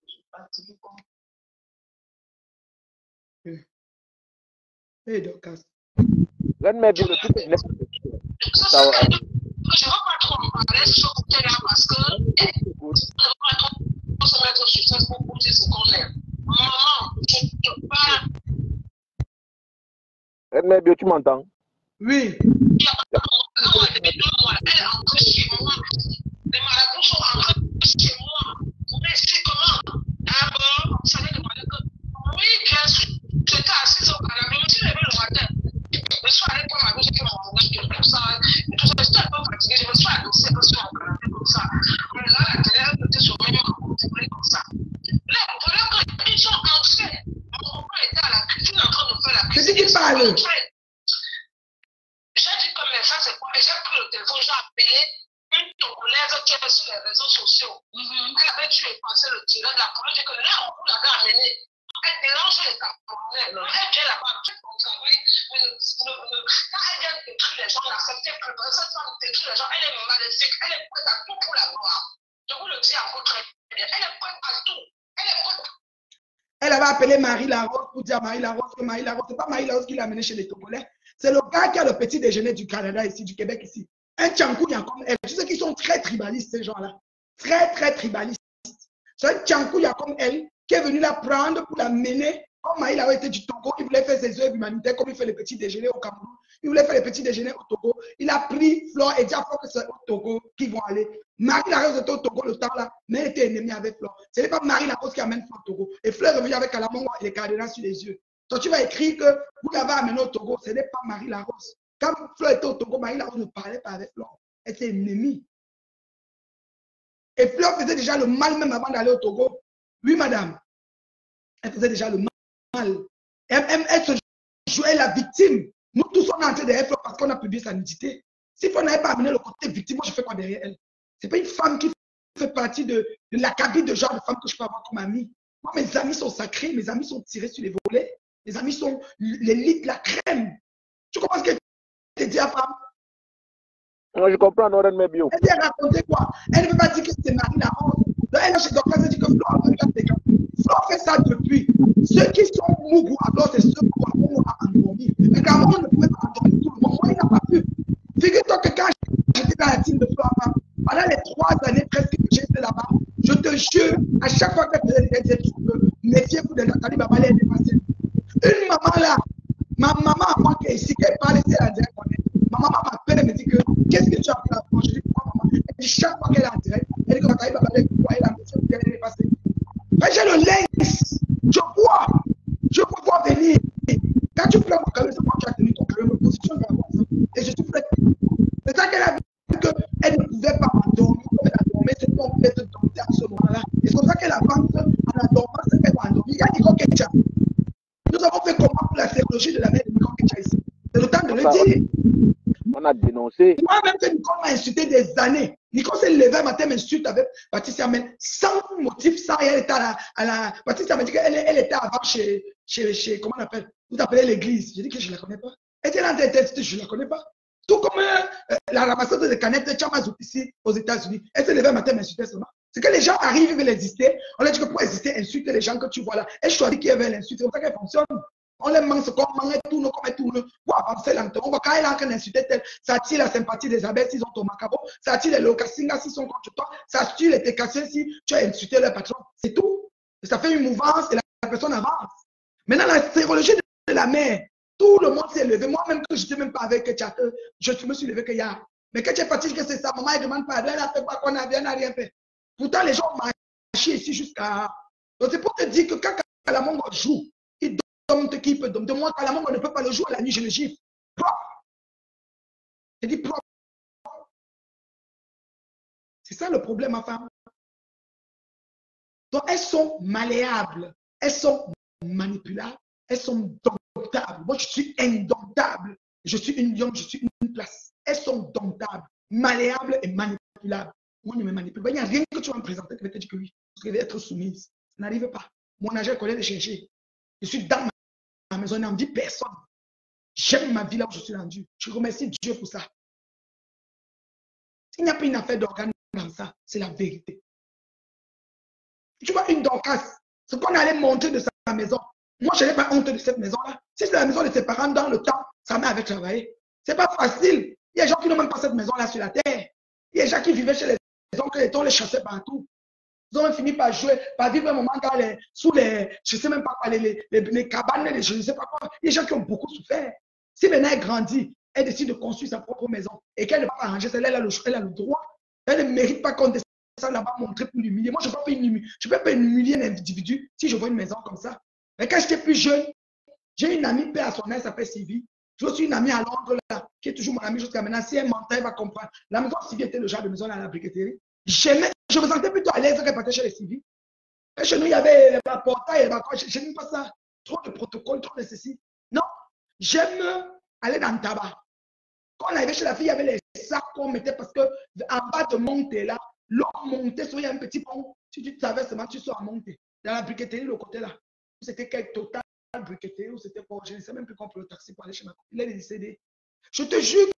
S3: je suis partie du compte.
S2: Et donc,
S1: je ne vais
S3: pas trop en parler sur ce là parce que je ne vais pas trop se mettre sur Facebook pour dire ce qu'on aime. Maman, je te parle.
S1: Edmé, tu m'entends?
S2: Oui.
S3: Non, elle est entrée chez moi. Les marabouts sont entrés chez moi. Mais c'est comment? D'abord, ça m'a demandé que oui, bien sûr, j'étais assise au canapé, je me suis levée le matin. Je suis allée prendre ma douche, j'ai fait mon voyage, tout ça. Et tout ça, j'étais un peu fatiguée, je me suis adossée un peu sur mon canapé comme ça. Mais là, la télé, elle était sur moi, comme ça. Là, pendant qu'ils sont entrés, mon copain était à la cuisine en train de faire la cuisine.
S2: C'est qui parle?
S3: J'ai dit comme ça, c'est quoi? J'ai pris le téléphone, j'ai appelé une Togolaise qui est sur les réseaux sociaux. Elle avait dû passer le tiré de la police que là où vous l'avez amené. Elle dérange les Camerounais. Elle vient là-bas, tout mon travail. Quand elle vient détruire les gens, l'accepter plus. Cette femme détruire les gens, elle est maléfique. Elle est prête à tout pour la gloire. Je vous le dis encore très bien. Elle est prête à tout. Elle est prête à tout.
S2: Elle avait appelé Marie Larose pour dire à Marie Larose que Marie Larose, ce n'est pas Marie Larose qui l'a amené chez les Togolais. C'est le gars qui a le petit déjeuner du Canada ici, du Québec ici. Un Tchankouya comme elle. Tu sais qu'ils sont très tribalistes, ces gens-là. Très, très tribalistes. C'est un Tchankouya comme elle qui est venu la prendre pour la mener. Comme Maïla était du Togo, il voulait faire ses œuvres humanitaires comme il fait le petit déjeuner au Cameroun. Il voulait faire les petits déjeuners au Togo. Il a pris Flore et dit à Flore que c'est au Togo qu'ils vont aller. Marie Larose était au Togo le temps là, mais elle était ennemie avec Flore. Ce n'est pas Marie Larose qui amène Flore au Togo. Et Fleur est revenue avec Calamongo et les cardinals sur les yeux. Donc tu vas écrire que vous l'avez amené au Togo, ce n'est pas Marie Larose. Quand Fleur était au Togo, Marie Larose ne parlait pas avec Flore. Elle était ennemie. Et Fleur faisait déjà le mal même avant d'aller au Togo. Oui, madame. Elle faisait déjà le mal. Elle se jouait la victime. Nous tous, on est en train de Fleur parce qu'on a publié sa nudité. Si Fleur n'avait pas amené le côté victime, moi, je fais quoi derrière elle? Ce n'est pas une femme qui fait partie de la cabine de genre de femme que je peux avoir comme amie. Moi, mes amis sont sacrés, mes amis sont tirés sur les volets. Mes amis sont l'élite, la crème. Tu comprends ce qu'elle te dit à femme?
S1: Moi, je comprends, non, mais bien.
S2: Elle vient raconter quoi? Elle ne veut pas dire que c'est Marie Larose. Elle chez Docteur, elle dit que Flore fait ça depuis. Ceux qui sont mougou, alors c'est ceux qui ont endormi. Le Cameroun ne pouvait pas endormir tout le monde. Moi, il n'a pas pu. Figure-toi que quand j'étais dans la team de Flore, pendant les 3 années presque que j'étais là-bas, je te jure, à chaque fois qu'elle faisait des trucs, méfiez-vous de Nathalie Baba, elle est dépassée. Une maman là, ma maman à moi qui est ici, qui est pas laissée à dire qu'on est. Ma maman m'appelle et me dit que qu'est-ce que tu as fait là? Je dis pourquoi maman? Elle dit chaque fois qu'elle est en direct, elle dit que Nathalie Baba, elle est la mission qu'elle est dépassée. J'ai le lynx, je peux voir venir. Quand tu pleures mon calme, c'est moi qui as tenu ton calme, me positionne dans la voie. Et je suis prêt. C'est ça qu'elle a vu qu'elle ne pouvait pas m'endormir comme elle a dormi, c'est qu'on pouvait te dompter à ce moment-là. Et c'est comme ça qu'elle avance en endormant, c'est qu'elle va endormir. Il y a Nico Ketcha. Nous avons fait comment pour la sérologie de la mère de Nico Ketcha ici? C'est le temps de le dire.
S1: On a dénoncé.
S2: Moi-même que Nicole m'a insulté des années. Nicole s'est levé un matin, m'insulte avec Patricia, mais sans motif, sans elle était à la Patricia m'a dit qu'elle était avant chez, comment on appelle? Vous appelez l'église. J'ai dit que je ne la connais pas. Elle était dans tête, je ne la connais pas. Tout comme la ramasseuse de canettes Chamazout ici aux États-Unis. Elle s'est levée un matin, m'insulter seulement. C'est que les gens arrivent, ils veulent exister. On leur dit que pour exister, insulte les gens que tu vois là. Elle choisit qui veut l'insulter. C'est comme ça qu'elle fonctionne. On les mange comme manger tout, comme tout, pour avancer lentement. On voit quand elle est en train d'insulter tel, ça attire la sympathie des abeilles s'ils ont ton macabo, ça attire les locasingas s'ils sont contre toi, ça attire les técassiens si tu as insulté leur patron. C'est tout. Et ça fait une mouvance et la personne avance. Maintenant, la sérologie de la mère, tout le monde s'est levé. Moi-même, que je n'étais même pas avec Tchate, je me suis levé que hier. Mais quand tu es parti, que c'est sa maman, elle demande pardon, elle a fait quoi qu'on a bien, rien fait. Pourtant, les gens ont marché ici jusqu'à. Donc, c'est pour te dire que quand Kalamongo joue, il qui peut de moi, Kalamongo ne peut pas le jouer la nuit, je le gifle. Propre. Je dis propre. C'est ça le problème, ma femme. Donc, elles sont malléables, elles sont manipulables, elles sont domptables. Moi, je suis indomptable. Je suis une lion, je suis une place. Elles sont domptables, malléables et manipulables. Moi, ne me manipule pas. Il n'y a rien que tu vas me présenter qui va te dire que oui, je vais être soumise. Ça n'arrive pas. Mon agent connaît les chercher. Je suis dans ma maison, je n'envie personne. J'aime ma vie là où je suis rendu. Je remercie Dieu pour ça. Il n'y a pas une affaire d'organe dans ça, c'est la vérité. Tu vois, une Dorcas, ce qu'on allait montrer de sa maison. Moi, je n'ai pas honte de cette maison-là. Si c'est la maison de ses parents dans le temps, sa mère avait travaillé. Ce n'est pas facile. Il y a des gens qui n'ont même pas cette maison-là sur la terre. Il y a des gens qui vivaient chez les oncles et on les chassait partout. Ils ont fini par jouer, par vivre un moment dans sous les, je ne sais même pas quoi, les cabanes, je ne sais pas quoi. Il y a des gens qui ont beaucoup souffert. Si maintenant elle grandit, elle décide de construire sa propre maison et qu'elle ne va pas arranger, elle a le droit. Elle ne mérite pas qu'on descende là-bas montrer pour l'humilier. Moi, je ne peux pas humilier un individu si je vois une maison comme ça. Mais quand j'étais plus jeune, j'ai une amie, paix à son aile, elle s'appelle Sylvie. Je suis une amie à Londres, là, qui est toujours mon amie jusqu'à maintenant. Si elle mentait, elle va comprendre. La maison Sylvie était le genre de maison là, à la briqueterie. Je me sentais plutôt à l'aise quand elle partait chez les Sylvie. Et chez nous, il y avait le portail, je n'aime pas ça. Trop de protocoles, trop de ceci. Non, j'aime aller dans le tabac. Quand on arrivait chez la fille, il y avait les sacs qu'on mettait parce qu'en bas de monter là, l'eau montait, il y a un petit pont. Si tu savais seulement, tu sois à monter. Dans la briqueterie, le côté là. C'était quel total briqueterie ou c'était quoi? Je ne sais même plus comment prendre le taxi pour aller chez ma copine. Il est décédé. Je te jure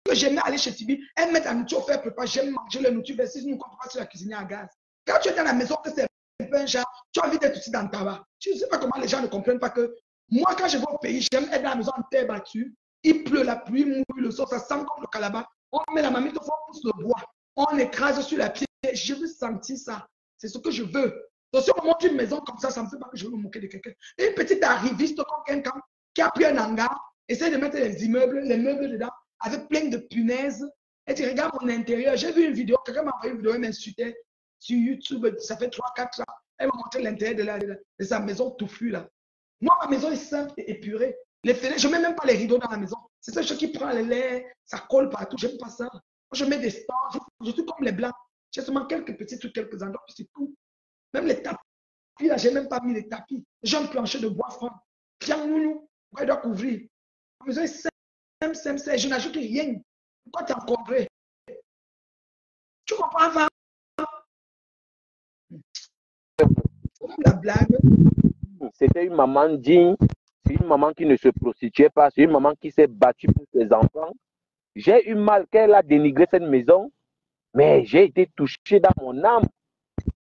S2: que j'aimais aller chez Tibi. Elle met la nourriture au fer préparé. J'aime manger la nourriture. Si nous ne comprenons pas sur la cuisiner à gaz. Quand tu es dans la maison, que c'est un peu un genre, tu as envie d'être aussi dans le tabac. Je ne sais pas comment les gens ne comprennent pas que moi, quand je vais au pays, j'aime être dans la maison en terre battue. Il pleut, la pluie mouille le sol, ça sent comme le calabat. On met la mamie, on pousse le bois. On écrase sur la pied. Je veux sentir ça. C'est ce que je veux. Donc, si on monte une maison comme ça ne me fait pas que je veux me moquer de quelqu'un. Une petite arriviste comme quelqu'un qui a pris un hangar, essaie de mettre les meubles dedans, avec plein de punaises. Et tu regardes mon intérieur. J'ai vu une vidéo, quelqu'un m'a envoyé une vidéo, elle m'insultait sur YouTube, ça fait 3-4 ans. Elle m'a montré l'intérieur de sa maison touffue là. Moi, ma maison est simple et épurée. Les fenêtres, je ne mets même pas les rideaux dans la maison. C'est ça qui prend les laits, ça colle partout. Je n'aime pas ça. Moi, je mets des stores, je suis comme les blancs. J'ai seulement quelques petits trucs, quelques endroits, puis c'est tout. Même les tapis, là, je n'ai même pas mis les tapis. J'ai un plancher de bois franc. Tiens, nous, pourquoi il doit couvrir? Ma maison est simple. Je n'ajoute rien. Pourquoi tu as encombré? Tu comprends pas? La blague.
S1: C'était une maman digne, c'est une maman qui ne se prostituait pas, c'est une maman qui s'est battue pour ses enfants. J'ai eu mal qu'elle a dénigré cette maison, mais j'ai été touché dans mon âme.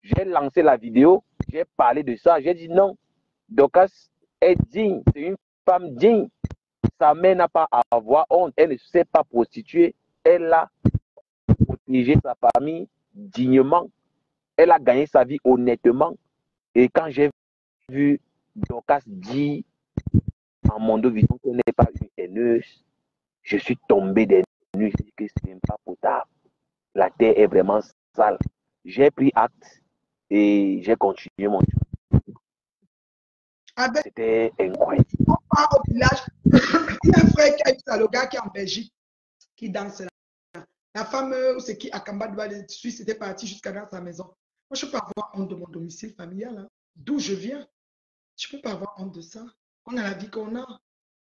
S1: J'ai lancé la vidéo, j'ai parlé de ça, j'ai dit non, Dorcas est digne, c'est une femme digne. Sa mère n'a pas à avoir honte, elle ne s'est pas prostituée, elle a protégé sa famille dignement, elle a gagné sa vie honnêtement. Et quand j'ai vu Dorcas dit en Mondovision qu'elle n'est pas une haineuse, je suis tombé des nues, je dis que ce n'est pas potable. La terre est vraiment sale. J'ai pris acte et j'ai continué mon truc. C'était incroyable.
S2: On part au village. Il y a un frère qui a eu ça, le gars qui est en Belgique, qui danse là. La femme, c'est qui, à Kambadouba, de Suisse, était partie jusqu'à dans sa maison. Moi, je ne peux pas avoir honte de mon domicile familial, hein. D'où je viens. Je ne peux pas avoir honte de ça. On a la vie qu'on a.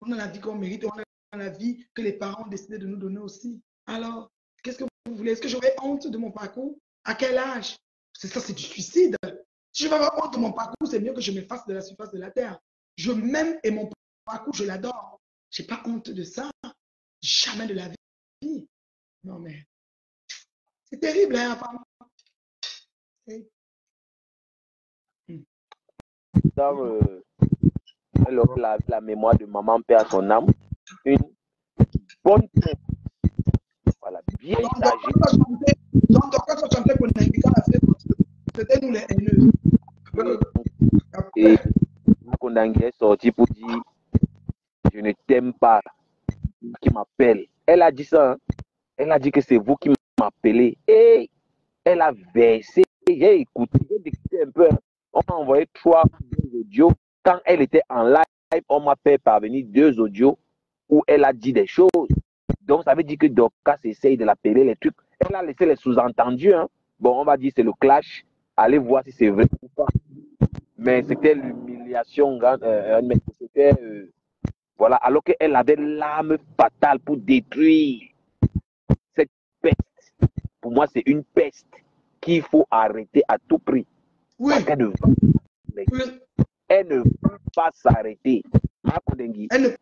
S2: On a la vie qu'on mérite. On a la vie que les parents ont décidé de nous donner aussi. Alors, qu'est-ce que vous voulez? Est-ce que j'aurais honte de mon parcours? À quel âge? C'est ça, c'est du suicide. Si je vais avoir honte de mon parcours, c'est mieux que je m'efface de la surface de la terre. Je m'aime et mon parcours, je l'adore. Je n'ai pas honte de ça. Jamais de la vie. Non, mais c'est terrible, hein, femme.
S1: Alors, la mémoire de maman perd son âme. Une bonne tête. Voilà, bien âgée.
S2: Donc, quand on chantait pour c'était nous les haineux.
S1: Et Kondangi est sorti pour dire je ne t'aime pas, qui m'appelle. Elle a dit ça. Hein? Elle a dit que c'est vous qui m'appelez. Et elle a versé. J'ai écouté, j'ai un peu. Hein? On m'a envoyé 3 audios. Quand elle était en live, on m'a fait parvenir 2 audios où elle a dit des choses. Donc, ça veut dire que Dorcas essaye de l'appeler les trucs. Elle a laissé les sous-entendus. Hein? Bon, on va dire c'est le clash. Allez voir si c'est vrai ou pas. Mais c'était l'humiliation. Voilà, alors qu'elle avait l'arme fatale pour détruire cette peste. Pour moi, c'est une peste qu'il faut arrêter à tout prix.
S2: Oui.
S1: Elle ne veut pas s'arrêter.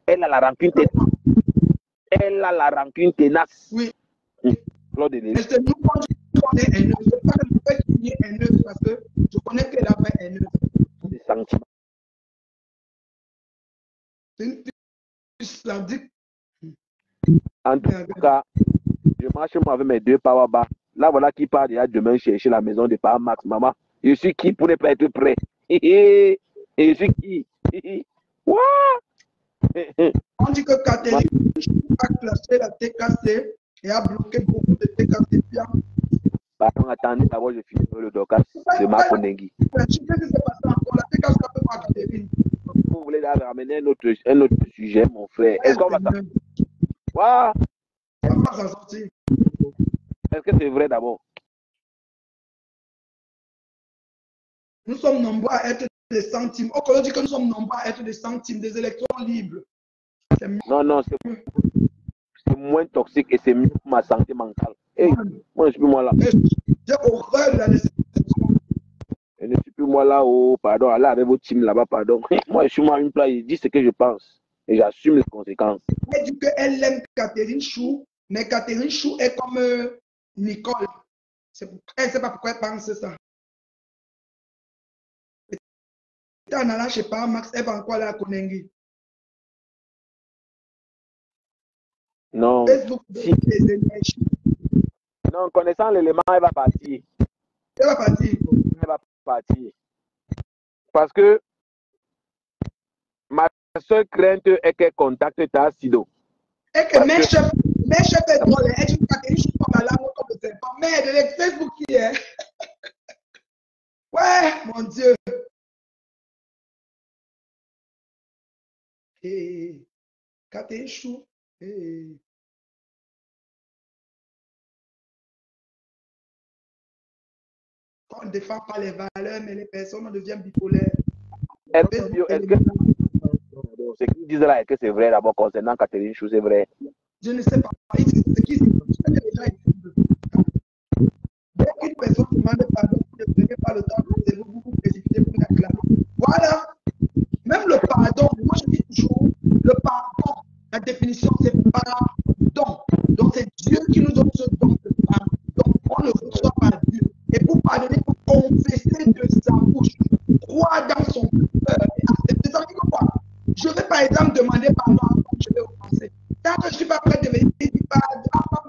S1: Elle a la rancune tenace. Elle a la rancune tenace.
S2: Oui.
S1: Claude Denis.
S2: C'est nous quand on est haineux. Je ne sais pas que je peux être haineuse parce que je connais qu'elle a fait haineuse.
S1: Des sentiments.
S2: C'est une sadique.
S1: En tout cas, je marche moi avec mes 2 power bars. Là, voilà qui part déjà demain chercher la maison de Papa Max. Maman, je suis qui pour ne pas être prêt? Et je suis qui?
S2: On dit que Catherine a classé la TKC et a bloqué beaucoup de TKC.
S1: Pardon, attendez, d'abord je finis le Dorcas de Marc Kondengi.
S2: Qu'est-ce qui s'est passé encore? La TKC a fait par Catherine.
S1: Vous voulez ramener un autre sujet, mon frère? Est-ce qu'on va s'en sortir?
S2: On va s'en sortir.
S1: Est-ce que c'est vrai d'abord?
S2: Nous sommes nombreux à être des centimes. On dit que nous sommes nombreux à être des centimes, des électrons libres.
S1: Non, c'est moins toxique et c'est mieux pour ma santé mentale. Hey, moi, je suis plus moi là.
S2: J'ai horreur de la déception.
S1: Je ne suis plus moi là, oh, pardon, allez avec votre team là-bas, pardon. Moi, je suis moi à une place, je dis ce que je pense et j'assume les conséquences.
S2: Elle dit qu'elle aime Catherine Chou, mais Catherine Chou est comme Nicole. Elle ne sait pas pourquoi elle pense ça. En allant chez Papa Max, elle va encore aller à Kondengi.
S1: Non.
S2: Facebook, si.
S1: Non, connaissant l'élément, elle va partir.
S2: Elle va partir.
S1: Elle va partir. Parce que ma seule crainte est qu'elle contacte ta Sido.
S2: Et que mes chefs est drôle. Et tu as quelque chose comme la langue comme le serpent. Mais de Facebook qui est. Ouais, mon Dieu. Et quand tu échoues, on ne défend pas les valeurs, mais les personnes, on devient bipolaire.
S1: Est-ce que ce qu'ils disent là, est-ce que c'est vrai d'abord concernant Catherine Chou, c'est vrai?
S2: Je ne sais pas. Dès qu'une personne demande pardon, ne prenez pas le temps de vous vous précipiter pour l'acclamer. Voilà. Même le pardon, moi je dis toujours, le pardon, la définition, c'est pardon. Donc c'est Dieu qui nous donne ce don de pardon. On le reçoit par Dieu. Et pour pardonner, il faut confesser de sa bouche, croire dans son cœur et accepter. Ça veut dire quoi? Je vais par exemple demander pardon à moi, je vais offenser. Tant que je ne suis pas prêt de venir dire pardon,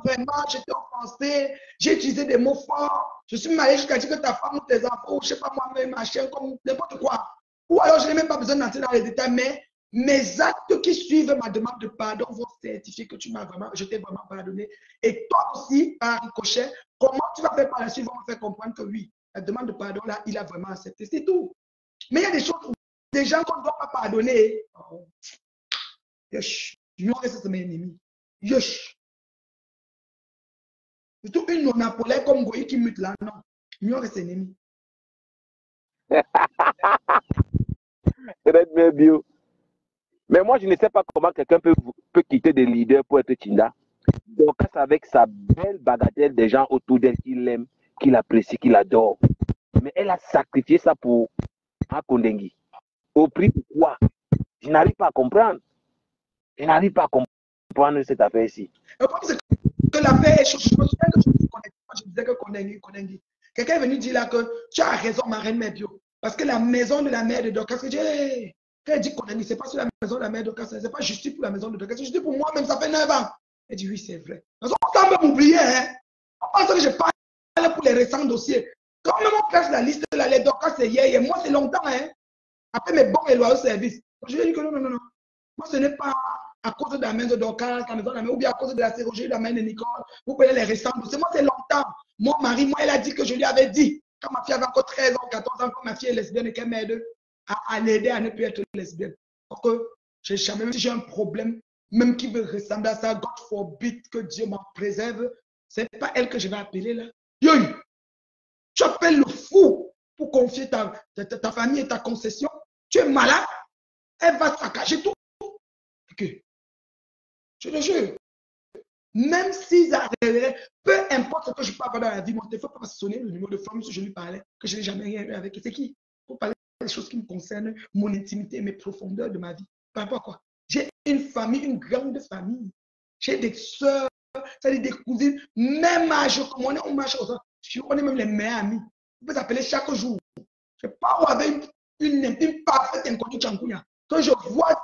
S2: vraiment, j'étais offensé, j'ai utilisé des mots forts, je suis allé jusqu'à dire que ta femme ou tes enfants, ou je ne sais pas moi-même, ma chienne, comme n'importe quoi. Ou alors, je n'ai même pas besoin d'entrer dans les détails, mais mes actes qui suivent ma demande de pardon vont certifier que je t'ai vraiment pardonné. Et toi aussi, par ricochet, comment tu vas faire par la suite, vont me faire comprendre que oui, la demande de pardon, là, il a vraiment accepté. C'est tout. Mais il y a des choses, des gens qu'on ne doit pas pardonner. Oh. Yosh. Ignorer, c'est mes ennemis. Yosh. Surtout une non-apolée comme Goï qui mute là, non. Ignorer ses ennemis.
S1: Mais moi, je ne sais pas comment quelqu'un peut quitter des leaders pour être Tinda. Donc, avec sa belle bagatelle des gens autour d'elle qui l'aiment, qui l'apprécient, qui l'adorent. Mais elle a sacrifié ça pour un Kondengi. Au prix de quoi? Je n'arrive pas à comprendre. Je n'arrive pas à comprendre cette affaire-ci.
S2: Le problème, c'est que l'affaire est chose. Je me souviens que je disais que Kondengi. Quelqu'un est venu dire là que tu as raison, ma reine Mébio. Parce que la maison de la mère de Dorcas, quand elle dit Kondengi, ce n'est pas sur la maison de la mère de Dorcas, ce n'est pas justice pour la maison de Dorcas, c'est juste pour moi-même, ça fait 9 ans. Elle dit oui, c'est vrai. On semble m'oublier, hein. On pense que je parle pour les récents dossiers. Quand même on place la liste de la lettre Dorcas, c'est hier, et moi c'est longtemps, hein. Après mes bons et loyaux services. Je lui ai dit que non. Moi, ce n'est pas à cause de la main de Dorcas, la maison de la main, ou bien à cause de la chirurgie de la main de Nicole. Vous voyez les récents dossiers. Moi, c'est longtemps. Mon mari, moi, elle a dit que je lui avais dit, quand ma fille avait encore 13 ans, 14 ans, quand ma fille est lesbienne et qu'elle m'aide à l'aider à ne plus être lesbienne. Donc, je jamais, même si j'ai un problème, même qui veut ressembler à ça, God forbid que Dieu m'en préserve, ce n'est pas elle que je vais appeler là. Yo, tu appelles le fou pour confier ta famille et ta concession. Tu es malade, elle va saccager tout. Okay. Je te jure. Même s'ils arriveraient, peu importe ce que je peux avoir dans la vie, mon téléphone peut sonner le numéro de femme si je lui parlais, que je n'ai jamais rien eu avec. C'est qui? Pour parler des choses qui me concernent, mon intimité et mes profondeurs de ma vie. Par rapport à quoi? J'ai une famille, une grande famille. J'ai des soeurs, c'est-à-dire des cousines, même âge comme on marche aux autres. On est même les meilleurs amis. On peut s'appeler chaque jour. Je parle avec une parfaite inconnue Tchankouya. Quand je vois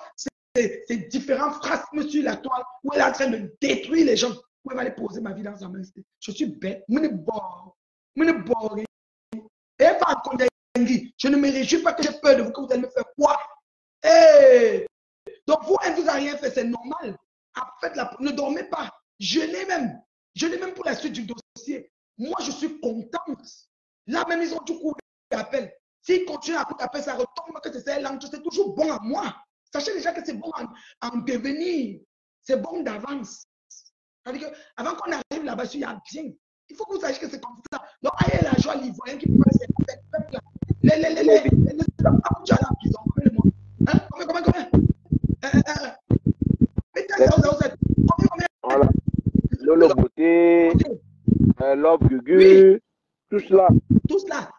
S2: ces différentes phrases sur la toile où elle est en train de détruire les gens, où elle va aller poser ma vie dans sa main. Je suis bête. Je ne bore. Et elle va en Kondengi. Je ne me réjouis pas que j'ai peur de vous, que vous allez me faire quoi? Hey! Donc, vous, elle ne vous a rien fait, c'est normal. Ne dormez pas. Jeûnez même pour la suite du dossier. Moi, je suis contente. Là, même, ils ont tout coup d'appel. S'ils continuent à coup d'appel, ça retombe que c'est langue, c'est toujours bon à moi. Sachez déjà que c'est bon en devenir. C'est bon d'avance. C'est-à-dire qu'avant qu'on arrive là-bas, il y a bien. Il faut que vous sachiez que c'est comme ça. Donc, ayez la joie, l'ivoirien qui peut faire ces peuples. Les hommes à la prison. Combien?
S1: Voilà. Lolo Beauté, Love Gugu, tout cela.
S2: Tout cela.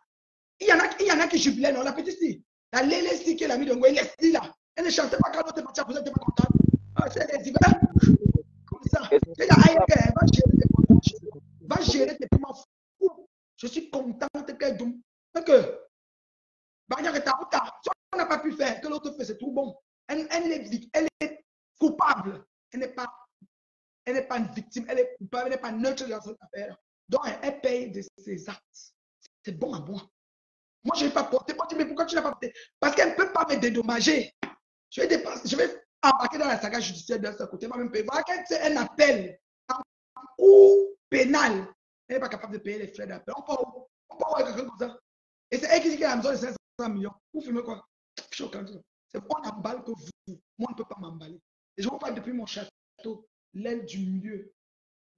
S2: Il y en a qui jubilaient, non, la petite fille. La Lélé qui est l'amie de Ngoï, Leslie là. Elle ne chantait pas quand l'autre est parti à poser, elle n'était pas contente. C'est des divers. Comme ça. Va gérer tes paiements fous. Je suis contente qu'elle doum. Donc, on n'a pas pu faire, que l'autre fait, c'est tout bon. Elle est coupable. Elle n'est pas une victime, elle est coupable, elle n'est pas neutre dans cette affaire. Donc, elle paye de ses actes. C'est bon à moi. Moi, je n'ai pas porté. Mais pourquoi tu n'as pas porté? Parce qu'elle ne peut pas me dédommager. je vais embarquer dans la saga judiciaire de ce côté, va même payer. Voilà quand c'est un appel en cours pénal, elle n'est pas capable de payer les frais d'appel. On peut avoir quelqu'un comme ça. Et c'est elle qui dit qu'elle a besoin de 500 millions. Vous filmez quoi? C'est on emballe que vous. Moi, on ne peut pas m'emballer. Et je vous parle depuis mon château, l'aile du milieu,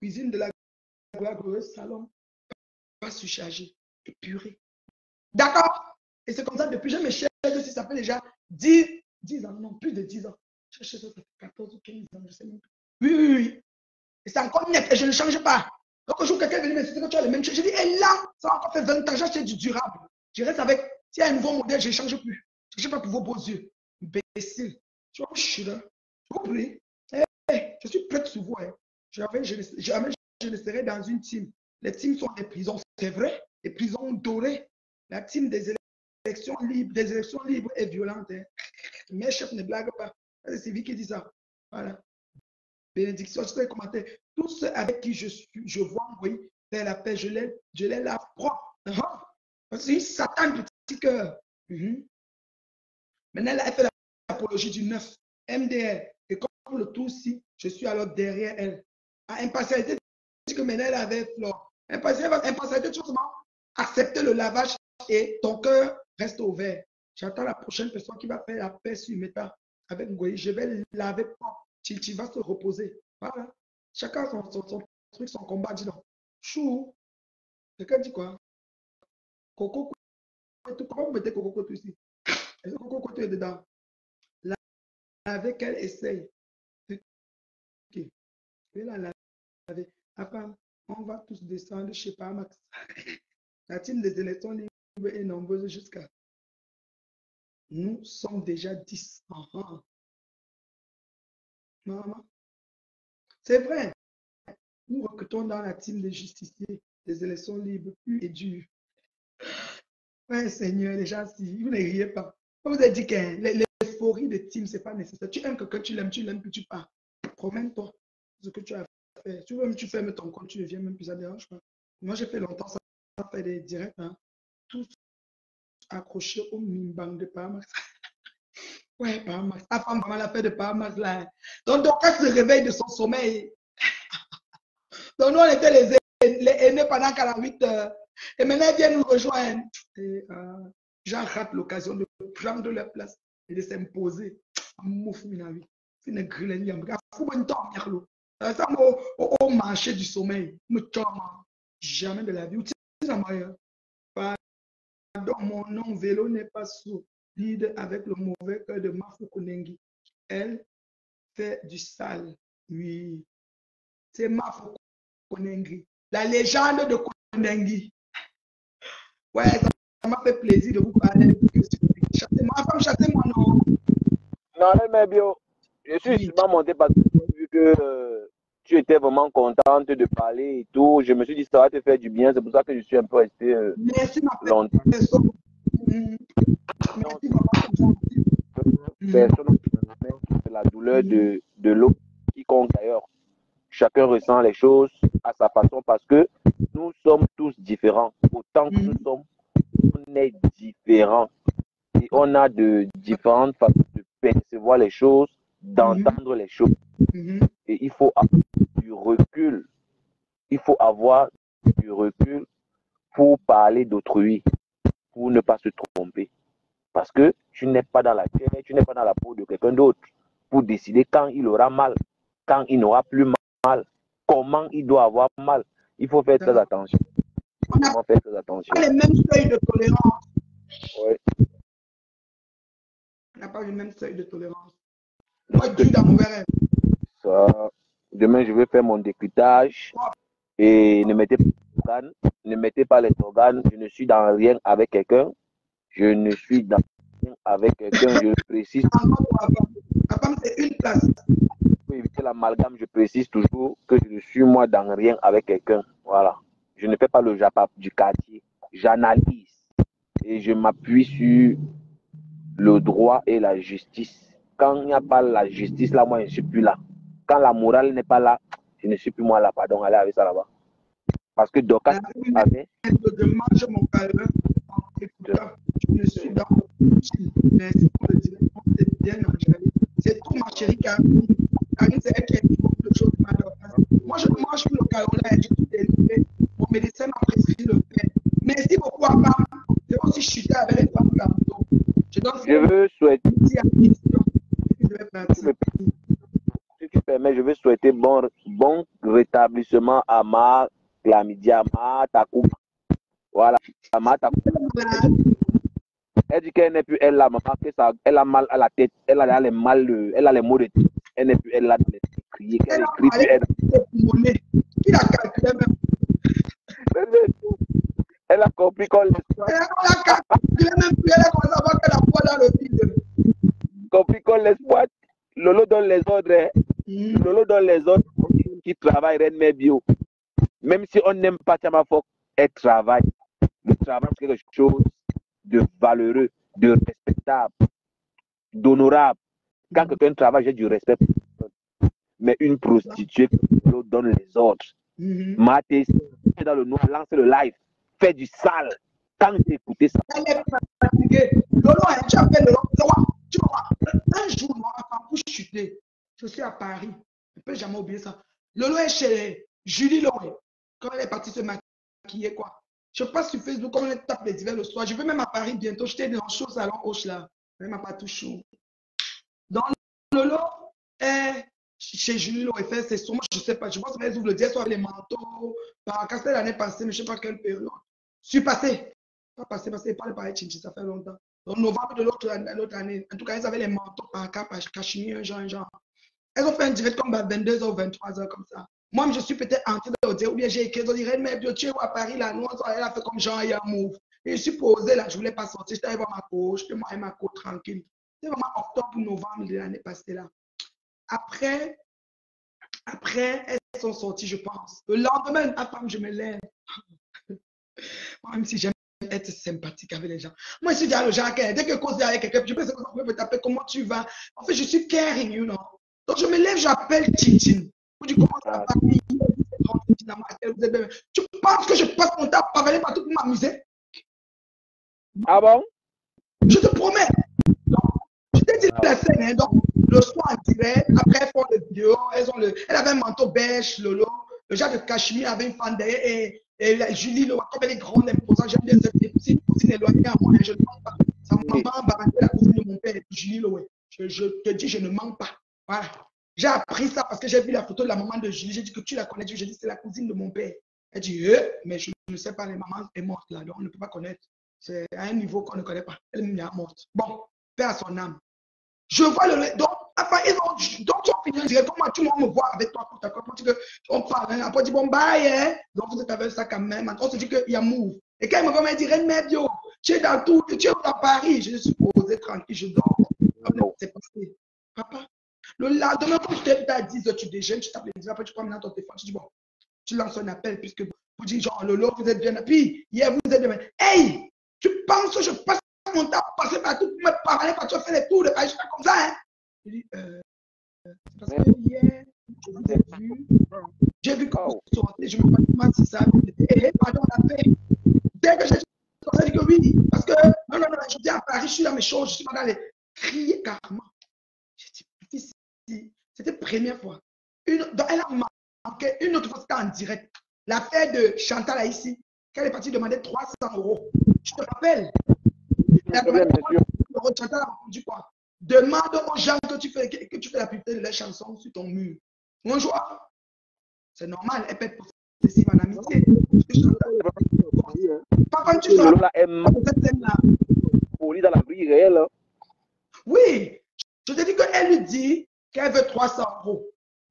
S2: cuisine de la glorieuse, salon, pas surchargé, épuré. D'accord? Et c'est comme ça depuis, je me cherche, si ça fait déjà 10 ans, non, plus de 10 ans. Je cherche ça fait 14 ou 15 ans, je sais même plus. Oui. Et c'est encore net, et je ne change pas. Donc, un jour, quelqu'un vient me dire que tu as les mêmes choses. Je dis, et là, ça a encore fait 20 ans, j'ai acheté du durable. Je reste avec, s'il y a un nouveau modèle, je ne change plus. Je ne change pas pour vos beaux yeux. Imbécile. Tu vois, je suis là. Je vous prie. Je suis prêt sur vous. Hein. Jamais je ne serai dans une team. Les teams sont des prisons, c'est vrai. Des prisons dorées. La team des élections libres et violentes. Hein. Mes chefs ne blaguent pas. C'est lui qui dit ça. Voilà. Bénédiction, je sais commenter. Tous ceux avec qui je vois envoyer vers la paix, je les lave propre. C'est une Satan petit cœur. Maintenant, elle fait l'apologie du 9. MDR. Et comme le tout-ci, je suis alors derrière elle. À impartialité, que maintenant elle avait flore. Impartialité, tout simplement, accepter le lavage et ton cœur reste ouvert. J'attends la prochaine personne qui va faire la paix sur Meta avec Ngoyi. Je vais laver propre. Tu vas se reposer. Voilà. Chacun son truc, son combat. Dis donc. Chou. Quelqu'un dit quoi? Coco. Comment vous mettez Coco Koto ici? Est-ce que Coco Koto est dedans? Avec elle, essaye. Ok. Je vais la laver. Après, on va tous descendre chez Paramax. La team des élections libres est nombreuse jusqu'à. Nous sommes déjà 10. Maman. C'est vrai. Nous recrutons dans la team des justiciers des élections libres plus et dures. Ouais, Seigneur, les gens, si vous ne riez pas. On vous a dit que l'euphorie de team, ce n'est pas nécessaire. Tu aimes quelqu'un, tu l'aimes, puis tu pars. Promène-toi ce que tu as fait. Tu fermes ton compte, tu ne viens même plus, ça ne dérange pas. Moi, j'ai fait longtemps ça, fait des directs, hein. Tous accrochés au Mimbang de Paramax. Ouais, Paramax. La femme vraiment la fait de Paramax là. Donc, elle se réveille de son sommeil. Donc, nous, on était les aînés pendant 48 heures. Et maintenant, ils viennent nous rejoindre. Et j'en rate l'occasion de prendre leur place et de s'imposer. Mouf, minavi. C'est une grille. Ça au marché du sommeil. Jamais de la vie. Pardon, mon nom, vélo n'est pas solide avec le mauvais cœur de Mafou Konengi. Elle fait du sale. Oui. C'est Mafou Konengi. La légende de Konengi. Ouais, ça m'a fait plaisir de vous parler. Chantez-moi, non.
S1: Non, mais bien, je suis sûrement monté parce que vu que tu étais vraiment contente de parler et tout, je me suis dit ça va te faire du bien, c'est pour ça que je suis un peu resté
S2: Merci,
S1: longtemps.
S2: Merci, maman.
S1: Personne c'est la douleur de l'autre, quiconque d'ailleurs. Chacun ressent les choses à sa façon parce que nous sommes tous différents. Autant que nous sommes, on est différents. Et on a de différentes façons de percevoir les choses, d'entendre les choses. Et il faut avoir du recul. Il faut avoir du recul pour parler d'autrui, pour ne pas se tromper. Parce que tu n'es pas dans la chair, tu n'es pas dans la peau de quelqu'un d'autre pour décider quand il aura mal, quand il n'aura plus mal, comment il doit avoir mal. Il faut faire très attention.
S2: On n'a pas les mêmes seuils de tolérance.
S1: Ouais.
S2: On n'a pas le même seuil de tolérance. Moi, Dieu dans mon verre.
S1: Ça, demain, je vais faire mon décryptage et ne mettez pas les organes. Je ne suis dans rien avec quelqu'un. Je ne suis dans rien avec quelqu'un. Je précise.
S2: Papa, c'est une place.
S1: Pour éviter l'amalgame, je précise toujours que je ne suis moi dans rien avec quelqu'un. Voilà. Je ne fais pas le japap du quartier. J'analyse et je m'appuie sur le droit et la justice. Quand il n'y a pas la justice, là, moi, je ne suis plus là. Quand la morale n'est pas là, je ne suis plus moi là. Pardon, allez avec ça là-bas. Parce que Dorcas avait...
S2: Je mange mon calme en écoutant. Je suis dans le merci pour le dire. c'est bien dangereux. C'est tout, ma chérie Karine. Karine, c'est elle qui a dit beaucoup de choses. Moi, je mange le Carola et je suis délivré. Mon médecin m'a prescrit le fait. Merci beaucoup à Pam. C'est aussi chuter avec les femmes de la moto.
S1: Je veux souhaiter.
S2: Je vais
S1: Si tu permets, je veux souhaiter bon rétablissement à ma Chlamydia, ma Takou. Voilà, ma Takou. Elle dit qu'elle n'est plus elle là, que ça, elle a mal à la tête, elle a les mal, elle a les maux de tête. Elle n'est plus elle là, elle crier, qu'elle écrit plus elle.
S2: Qui a calculé même?
S1: Elle a compris qu'on laisse.
S2: Elle a calculé même plus, elle a commencé à voir qu'elle a foi dans le vide.
S1: Compris qu'on laisse pas. Lolo donne les ordres. Lolo donne les ordres qui travaille Reine Bio. Même si on n'aime pas Tiamafok, elle travaille. Le travail, c'est quelque chose de valeureux, de respectable, d'honorable. Quand quelqu'un travaille, j'ai du respect pour personne. Mais une prostituée qui donne les ordres. Maté, dans le noir, lance le live, fait du sale. Quand j'ai écouté ça.
S2: Elle est fatiguée. Lolo a déjà fait le tu vois, un jour, pour chuter, je suis à Paris. Je ne peux jamais oublier ça. Lolo est chez Julie Loé. Quand elle est partie se maquiller, quoi. Je passe sur Facebook, comme elle tape les divers le soir. Je vais même à Paris bientôt. J'étais dans le show salon Hoche là. Même à pas tout chaud. Donc, Lolo est chez Julie Loé. C'est sûrement, je ne sais pas. Je pense qu'elle ouvre le dièse avec les manteaux. Par c'était l'année passée, mais je ne sais pas quelle période. Je suis passé. Pas passé, parce qu'elle parle pareil, ça fait longtemps. Donc, novembre de l'autre année. En tout cas, elles avaient les manteaux par cas, par cachemire, genre. Elles ont fait un direct comme à 22h ou 23h comme ça. Moi, je suis peut-être entré de dire, ou bien j'ai écrit, ils ont dit, mais tu es à Paris, là, nous, elle a fait comme genre, il y a un move. Et je suis posé là, je ne voulais pas sortir, j'étais allé voir ma coach, je te ma coach tranquille. C'était vraiment octobre ou novembre de l'année passée là. Après, elles sont sorties, je pense. Le lendemain, à femme, je me lève. Même si j'aime être sympathique avec les gens. Moi, je suis déjà le genre, dès que je cause avec quelqu'un, je peux me taper, comment tu vas? En fait, je suis caring, you know. Donc, je me lève, j'appelle Titine. Je dis, comment ça va? Tu penses que je passe mon temps à parler partout pour m'amuser?
S1: Ah bon?
S2: Je te promets. Donc, je t'ai dit la scène, hein, donc, le soir en direct, après, elles font le vidéo, elle avait un manteau beige, Lolo, le genre de cachemire avait une femme derrière, et Julie, comme elle est grande, imposante, j'aime bien cette petite cousine éloignée à moi, je ne mens pas. Ça ne m'a pas embarrassé la cousine de mon père, Julie Loé. Je te dis, je ne mens pas. Voilà. J'ai appris ça parce que j'ai vu la photo de la maman de Julie. J'ai dit que tu la connais. J'ai dit c'est la cousine de mon père. Elle dit, mais je ne sais pas, la maman est morte là, donc on ne peut pas connaître. C'est à un niveau qu'on ne connaît pas. Elle est morte. Bon, paix à son âme. Je vois le. Donc, enfin, donc tu as fini directement. Tout le monde me voit avec toi. On parle. Hein, après, on dit bon, bye. Hein. Donc, vous êtes avec ça quand même. On se dit qu'il y a move. Et quand il me voit, il me dit Reine Medio, tu es dans tout. Tu es dans Paris. Je suis posé tranquille. Je dors. C'est passé. Papa. Le lendemain, quand je t'ai à 10h, tu déjeunes, tu tapes les 10h, après tu prends dans ton téléphone, tu dis bon, tu lances un appel, puisque vous dites genre, Lolo, vous êtes bien. Puis, hier, vous êtes bien. Hey, tu penses que je passe mon temps à passer partout pour me parler, parce que tu fais les tours de Paris, je fais comme ça, hein? Je dis, c'est parce que hier, je vous ai vu, j'ai vu que vous sortez, je me demande si ça a pardon, on a fait. Dès que j'ai dit que oui, parce que, non, je dis à Paris, je suis dans mes choses, je suis pas dans les crier carrément. J'ai dit, c'était la première fois. Elle a manqué une autre fois, c'était en direct. L'affaire de Chantal ici, qu'elle est partie demander 300 €. Je te rappelle. Elle a demandé 300 €. Chantal a répondu quoi? Demande aux gens que tu fais la publicité de leurs chansons sur ton mur. Bonjour. C'est normal, elle peut être possessive en amitié. Papa, tu sors cette scène-là.
S1: Dans la vie réelle.
S2: Oui. Je te dis qu'elle lui dit qu'elle veut 300 €.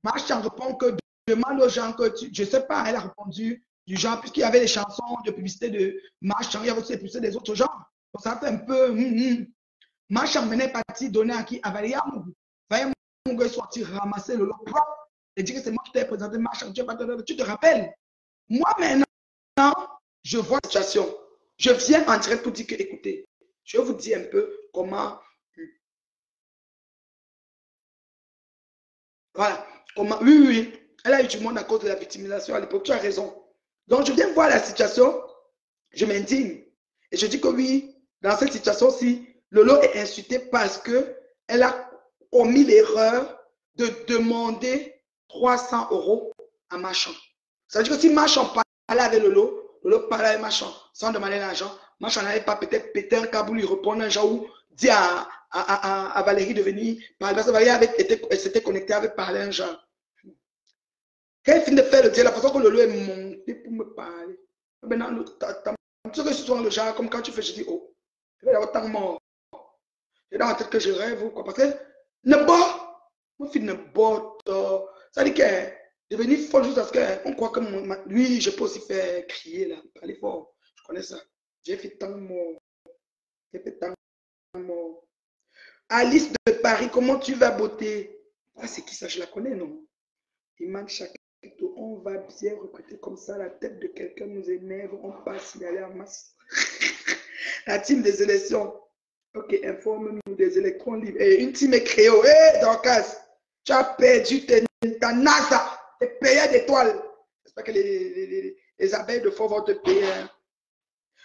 S2: Marchand répond que demande aux gens que tu. Je ne sais pas, elle a répondu du genre, puisqu'il y avait les chansons de publicité de Marchand, il y avait aussi les publicités des autres gens. Donc ça fait un peu. Marchand menait parti donner à qui? À Valéa Mougou. Valéa Mougou est sorti ramasser le lot propre et dire que c'est moi qui t'ai présenté Marchand. Tu te rappelles? Moi maintenant, je vois la situation. Je viens en direct pour dire que, écoutez, je vais vous dire un peu comment. Voilà. Comment, oui. Elle a eu du monde à cause de la victimisation à l'époque. Tu as raison. Donc, je viens voir la situation. Je m'indigne. Et je dis que oui, dans cette situation-ci, Lolo est insulté parce que elle a commis l'erreur de demander 300 € à Machan. Ça veut dire que si Machan parlait avec Lolo, Lolo parlait avec Machan sans demander l'argent, Machan n'avait pas peut-être pété un câble ou lui répondre un genre ou dit à Valérie de venir parler. Parce que Valérie s'était connectée avec parler un genre. Quand elle finit de faire le dire, la façon que Lolo est monté pour me parler. Maintenant, ce que souvent le genre, comme quand tu fais, je dis, oh, je vais avoir tant mort. J'ai dans la tête que je rêve ou quoi. Parce que, ne boit, mon fils ne boit. Ça dit qu'elle est devenue folle juste parce qu'on croit que lui, je peux aussi faire crier là, parler fort. Je connais ça. J'ai fait tant de morts. J'ai fait tant de morts. Alice de Paris, comment tu vas, beauté? Ah, c'est qui ça? Je la connais, non? Iman Chakito, on va bien recruter comme ça. La tête de quelqu'un nous énerve. On passe signaler en masse. La team des élections. Ok, informe-nous des électrons libres. Et une team est créée. Hé, Dorcas, tu as perdu ta NASA, tes payeurs d'étoiles. J'espère que les abeilles de fort vont te payer.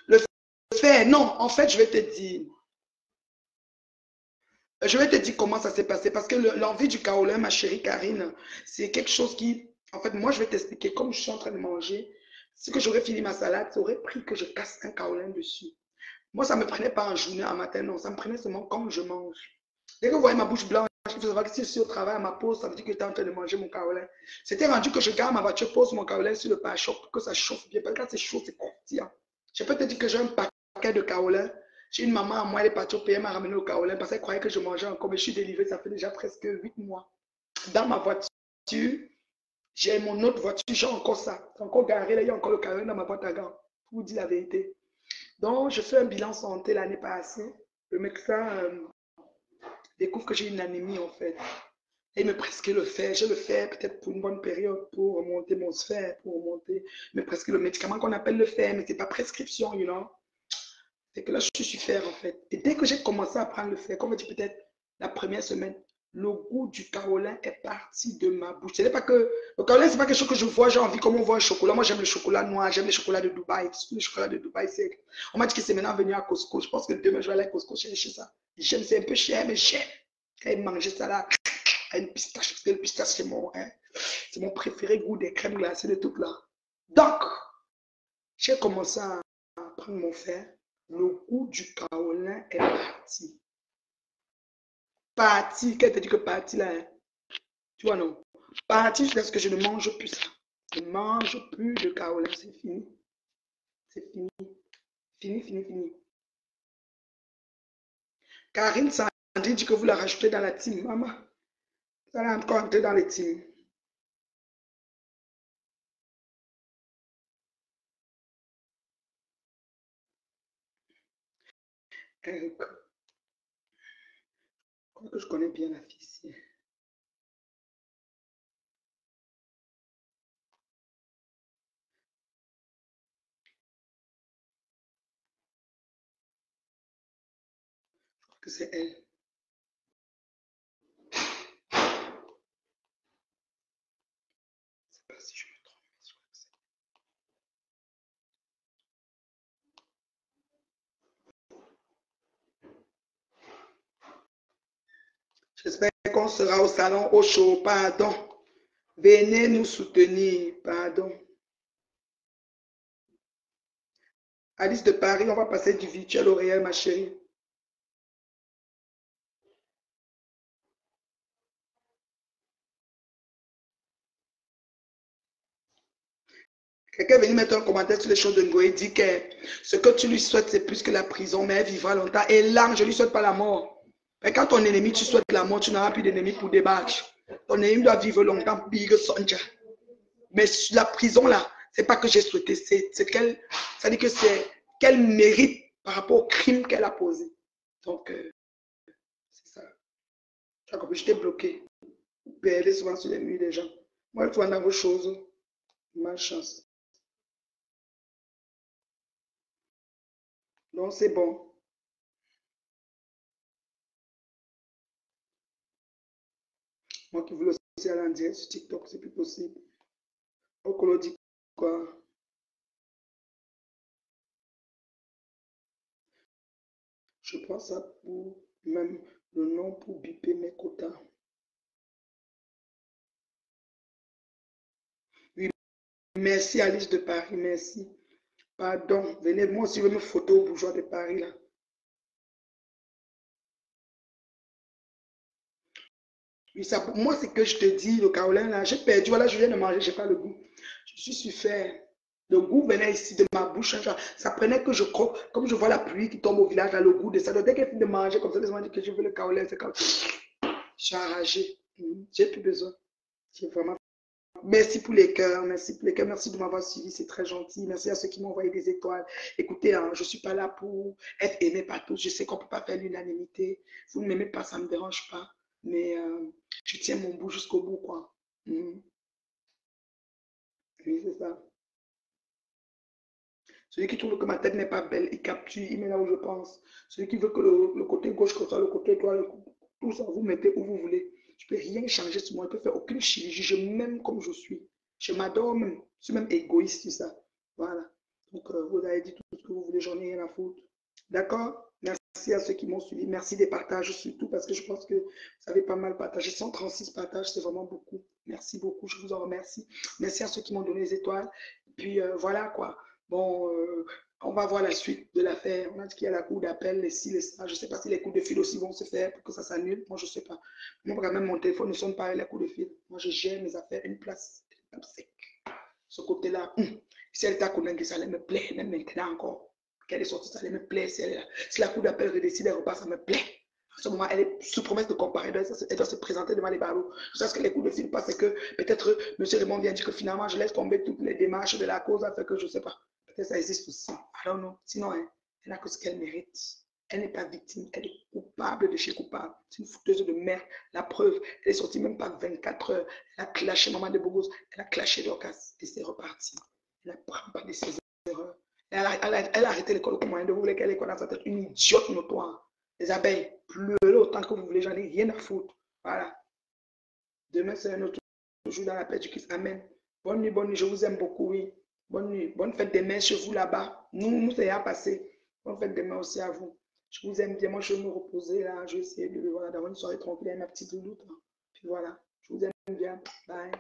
S2: Le fait, non, en fait, je vais te dire. Je vais te dire comment ça s'est passé. Parce que l'envie du kaolin, ma chérie Karine, c'est quelque chose qui... En fait, moi, je vais t'expliquer. Comme je suis en train de manger, si que j'aurais fini ma salade, ça aurait pris que je casse un kaolin dessus. Moi, ça ne me prenait pas en journée, en matin, non. Ça me prenait seulement quand je mange. Dès que vous voyez ma bouche blanche, il faut savoir que si je suis au travail à ma pause, ça veut dire que j'étais en train de manger mon kaolin. C'était rendu que je garde ma voiture, pose mon kaolin sur le pare-choc pour que ça chauffe bien. Parce que quand c'est chaud, c'est croustillant. Je peux te dire que j'ai un paquet de kaolin. J'ai une maman à moi, elle est partie au pays, elle m'a ramené au kaolin parce qu'elle croyait que je mangeais encore. Mais je suis délivré, ça fait déjà presque 8 mois. Dans ma voiture, j'ai mon autre voiture, j'ai encore ça. C'est encore garé, là, il y a encore le kaolin dans ma boîte à gants. Pour vous dire la vérité. Donc, je fais un bilan santé l'année passée. Le médecin découvre que j'ai une anémie en fait. Et il me prescrit le fer. Je le fais peut-être pour une bonne période pour remonter mon sphère, pour remonter. Il me prescrit le médicament qu'on appelle le fer, mais ce n'est pas prescription, you know. C'est que là, je suis fer en fait. Et dès que j'ai commencé à prendre le fer, comme je dis peut-être la première semaine, le goût du kaolin est parti de ma bouche. Ce n'est pas que le kaolin, c'est pas quelque chose que je vois, j'ai envie comme on voit un chocolat. Moi, j'aime le chocolat noir, j'aime les chocolats de Dubaï. Le chocolat de Dubaï, c'est. On m'a dit que c'est maintenant venu à Costco. Je pense que demain, je vais aller à Costco chercher ça. J'aime, c'est un peu cher, mais j'aime. Quand il mangeait ça là, à une pistache, parce que le pistache, c'est mon préféré goût des crèmes glacées de tout là. Donc, j'ai commencé à prendre mon fer. Le goût du kaolin est parti. Parti, qu'elle te dit que parti là, hein? Tu vois non? Parti jusqu'à ce que je ne mange plus ça. Je ne mange plus de kaolin, c'est fini. C'est fini. Fini, fini, fini. Karine Sandri dit que vous la rajoutez dans la team. Maman, ça va encore entrer dans les teams. Je crois que je connais bien la fille ici. Je crois que c'est elle. Je ne sais pas si je me trompe, mais je crois que c'est elle. J'espère qu'on sera au salon au show. Pardon. Venez nous soutenir. Pardon. Alice de Paris, on va passer du virtuel au réel, ma chérie. Quelqu'un est venu mettre un commentaire sur les choses de Ngoé, dit que ce que tu lui souhaites, c'est plus que la prison, mais elle vivra longtemps. Et là, je ne lui souhaite pas la mort. Mais quand ton ennemi, tu souhaites la mort, tu n'auras plus d'ennemi pour débattre. Ton ennemi doit vivre longtemps, pire que Sonja. Mais la prison, là, c'est pas que j'ai souhaité, c'est qu'elle, ça dit que c'est qu'elle mérite par rapport au crime qu'elle a posé. Donc, c'est ça. J'étais bloqué. Vous perdez souvent sur les murs des gens. Moi, je vois dans vos choses. Malchance. Donc, c'est bon. Moi qui voulais aussi aller en direct sur TikTok, c'est plus possible. Okolo dit quoi? Je prends ça pour même le nom pour biper mes quotas. Oui, merci Alice de Paris, merci. Pardon, venez, moi aussi, je veux me photo aux bourgeois de Paris, là. Oui, ça, moi, c'est que je te dis, le Caroline, là, j'ai perdu, voilà, je viens de manger, je n'ai pas le goût. Je suis suffert. Le goût venait ici de ma bouche, genre, ça prenait que je croque, comme je vois la pluie qui tombe au village, là, le goût de ça. Donc, dès qu'elle finit de manger, comme ça, elle m'a dit que je veux le Caroline, c'est comme, je suis enragé. J'ai plus besoin. J'ai vraiment. Merci pour les cœurs, merci pour les cœurs, merci de m'avoir suivi, c'est très gentil. Merci à ceux qui m'ont envoyé des étoiles. Écoutez, hein, je ne suis pas là pour être aimé par tous. Je sais qu'on ne peut pas faire l'unanimité. Vous ne m'aimez pas, ça ne me dérange pas. Mais je tiens mon bout jusqu'au bout, quoi. Oui, c'est ça. Celui qui trouve que ma tête n'est pas belle, il capture, il met là où je pense. Celui qui veut que le côté gauche que ça, le côté droit, tout ça, vous mettez où vous voulez. Je ne peux rien changer sur moi, je ne peux faire aucune chirurgie. Je m'aime comme je suis. Je m'adore même. Je suis même égoïste sur ça. Voilà. Donc, vous avez dit tout ce que vous voulez, j'en ai rien à foutre. D'accord? Merci à ceux qui m'ont suivi. Merci des partages surtout parce que je pense que vous avez pas mal partagé. 136 partages, c'est vraiment beaucoup. Merci beaucoup, je vous en remercie. Merci à ceux qui m'ont donné les étoiles. Et puis, voilà quoi. Bon, on va voir la suite de l'affaire. On a dit qu'il y a la cour d'appel, les ci, les ça. Je ne sais pas si les coups de fil aussi vont se faire pour que ça s'annule. Moi, je ne sais pas. Moi, quand même, mon téléphone ne sonne pas avec les coups de fil. Moi, je gère mes affaires, une place sec. Ce côté-là, si elle t'a connu, ça allait me plaire, même maintenant encore. Qu'elle est sortie, ça allait me plaire. Si, si la cour d'appel redécide, elle repart, ça me plaît. À ce moment, elle est sous promesse de comparer, elle doit se présenter devant les barreaux. Je sais ce que les coups de fil passent, c'est que peut-être M. Raymond vient dire que finalement, je laisse tomber toutes les démarches de la cause, afin que je ne sais pas. Peut-être ça existe aussi. Alors non, sinon, hein, elle n'a que ce qu'elle mérite. Elle n'est pas victime, elle est coupable de chez coupable. C'est une fouteuse de merde. La preuve, elle est sortie même pas 24 heures. Elle a clashé Maman de Bogos, elle a clashé Dorcas et c'est reparti. Elle n'apprend pas de ses erreurs. Elle a arrêté l'école au moyen de vous voulez qu'elle école dans sa tête. Une idiote notoire. Les abeilles, pleurez autant que vous voulez, j'en ai rien à foutre. Voilà. Demain, c'est un autre jour dans la paix du Christ. Amen. Bonne nuit, je vous aime beaucoup, oui. Bonne nuit. Bonne fête des mères chez vous là-bas. Nous, c'est à passer. Bonne fête des mères aussi à vous. Je vous aime bien. Moi, je vais me reposer là. Je vais essayer d'avoir une soirée tranquille avec ma petite doudoute. Puis voilà. Je vous aime bien. Bye.